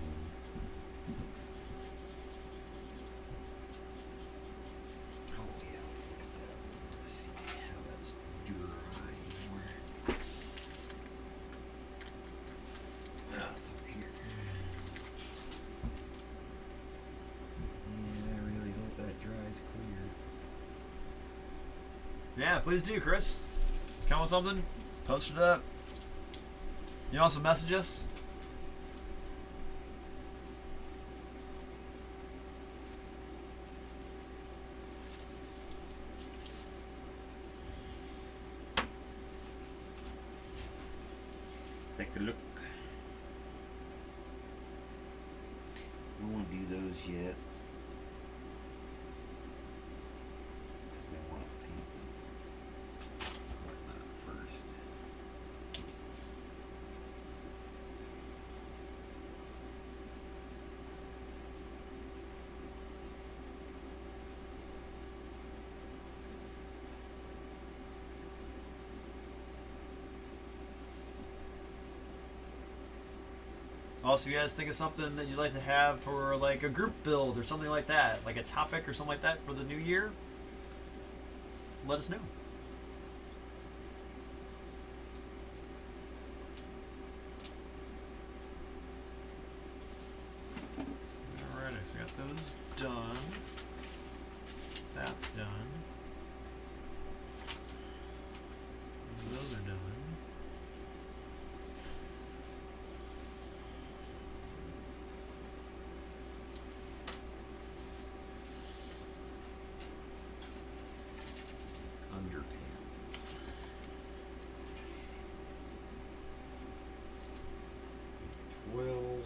Oh yeah, let's look at that. Let's see how that's drying. Ah, it's up here. Yeah, I really hope that dries clear. Yeah, please do, Chris. Come with something, post it up. You want some messages? Let's take a look. We won't do those yet. 'Cause I want to paint them. First. Also, you guys think of something that you'd like to have for like a group build or something like that, like a topic or something like that for the new year? Let us know. Alrighty, so we got those done. That's done. Those are done. Underpants. 12.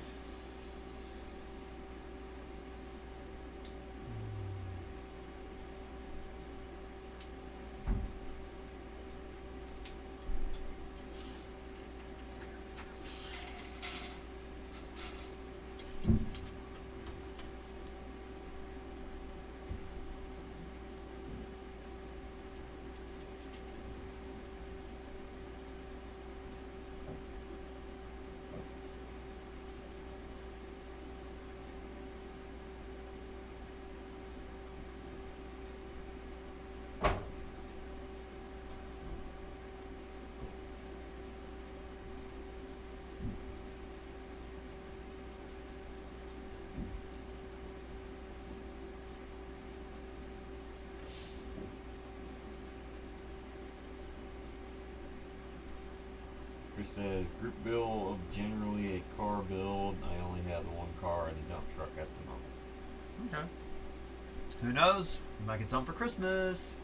Chris says group build of generally a car build. I only have the one car and the dump truck at the moment. Okay. Who knows? We might get some for Christmas.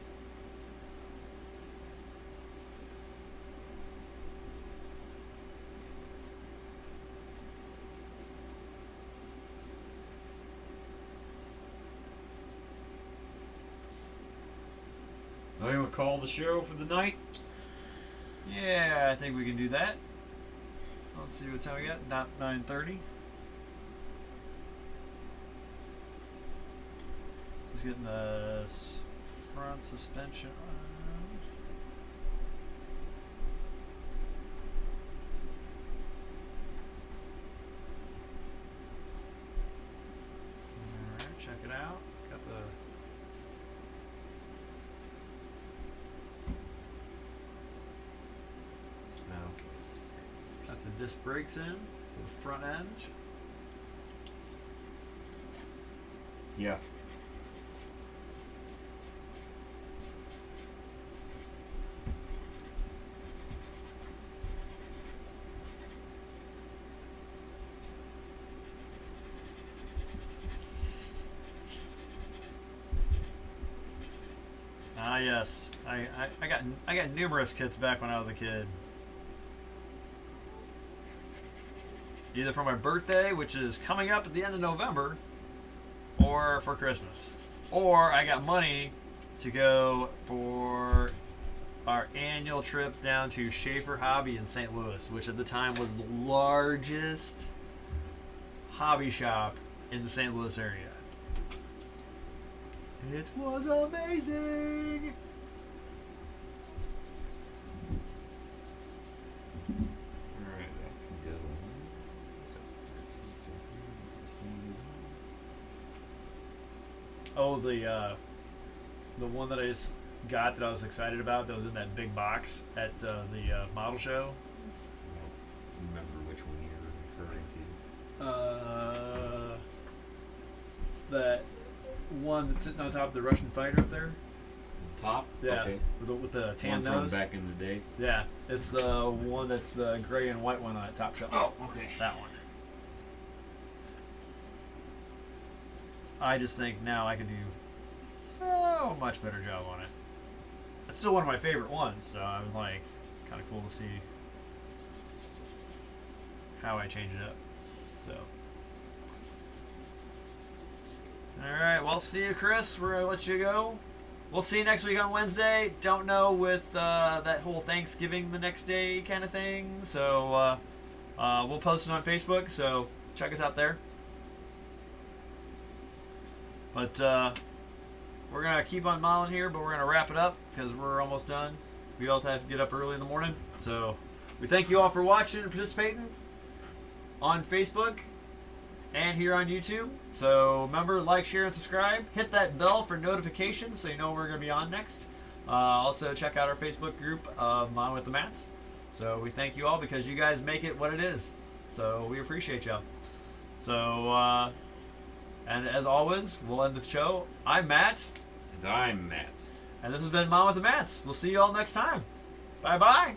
Now you want to call the show for the night? Yeah, I think we can do that. Let's see what time we got. Not 9:30. Just getting the front suspension on. Alright, check it out. Got the got the disc brakes in for the front end. Yeah. Ah yes, I got numerous kits back when I was a kid. Either for my birthday, which is coming up at the end of November, or for Christmas. Or I got money to go for our annual trip down to Schaefer Hobby in St. Louis, which at the time was the largest hobby shop in the St. Louis area. It was amazing! the one that I just got that I was excited about that was in that big box at the model show. I don't remember which one you're referring to. That one that's sitting on top of the Russian fighter up there. Top? Yeah, Okay. with the tan One from nose. back in the day. Yeah, it's the one that's the gray and white one on that top shelf. Oh, okay. That one. I just think now I could do so much better job on it. It's still one of my favorite ones, so I was like, kind of cool to see how I change it up. So, all right, well, see you, Chris. We're gonna let you go. We'll see you next week on Wednesday. Don't know with that whole Thanksgiving the next day kind of thing, so we'll post it on Facebook. So check us out there. But we're gonna keep on modeling here, but we're gonna wrap it up because we're almost done. We all have to get up early in the morning, so we thank you all for watching and participating on Facebook and here on YouTube. So remember, like, share, and subscribe. Hit that bell for notifications so you know when we're gonna be on next. Also check out our Facebook group of Modern with the Mats. So we thank you all because you guys make it what it is. So we appreciate y'all. So and as always, we'll end the show. I'm Matt. And I'm Matt. And this has been Mom with the Mats. We'll see you all next time. Bye-bye.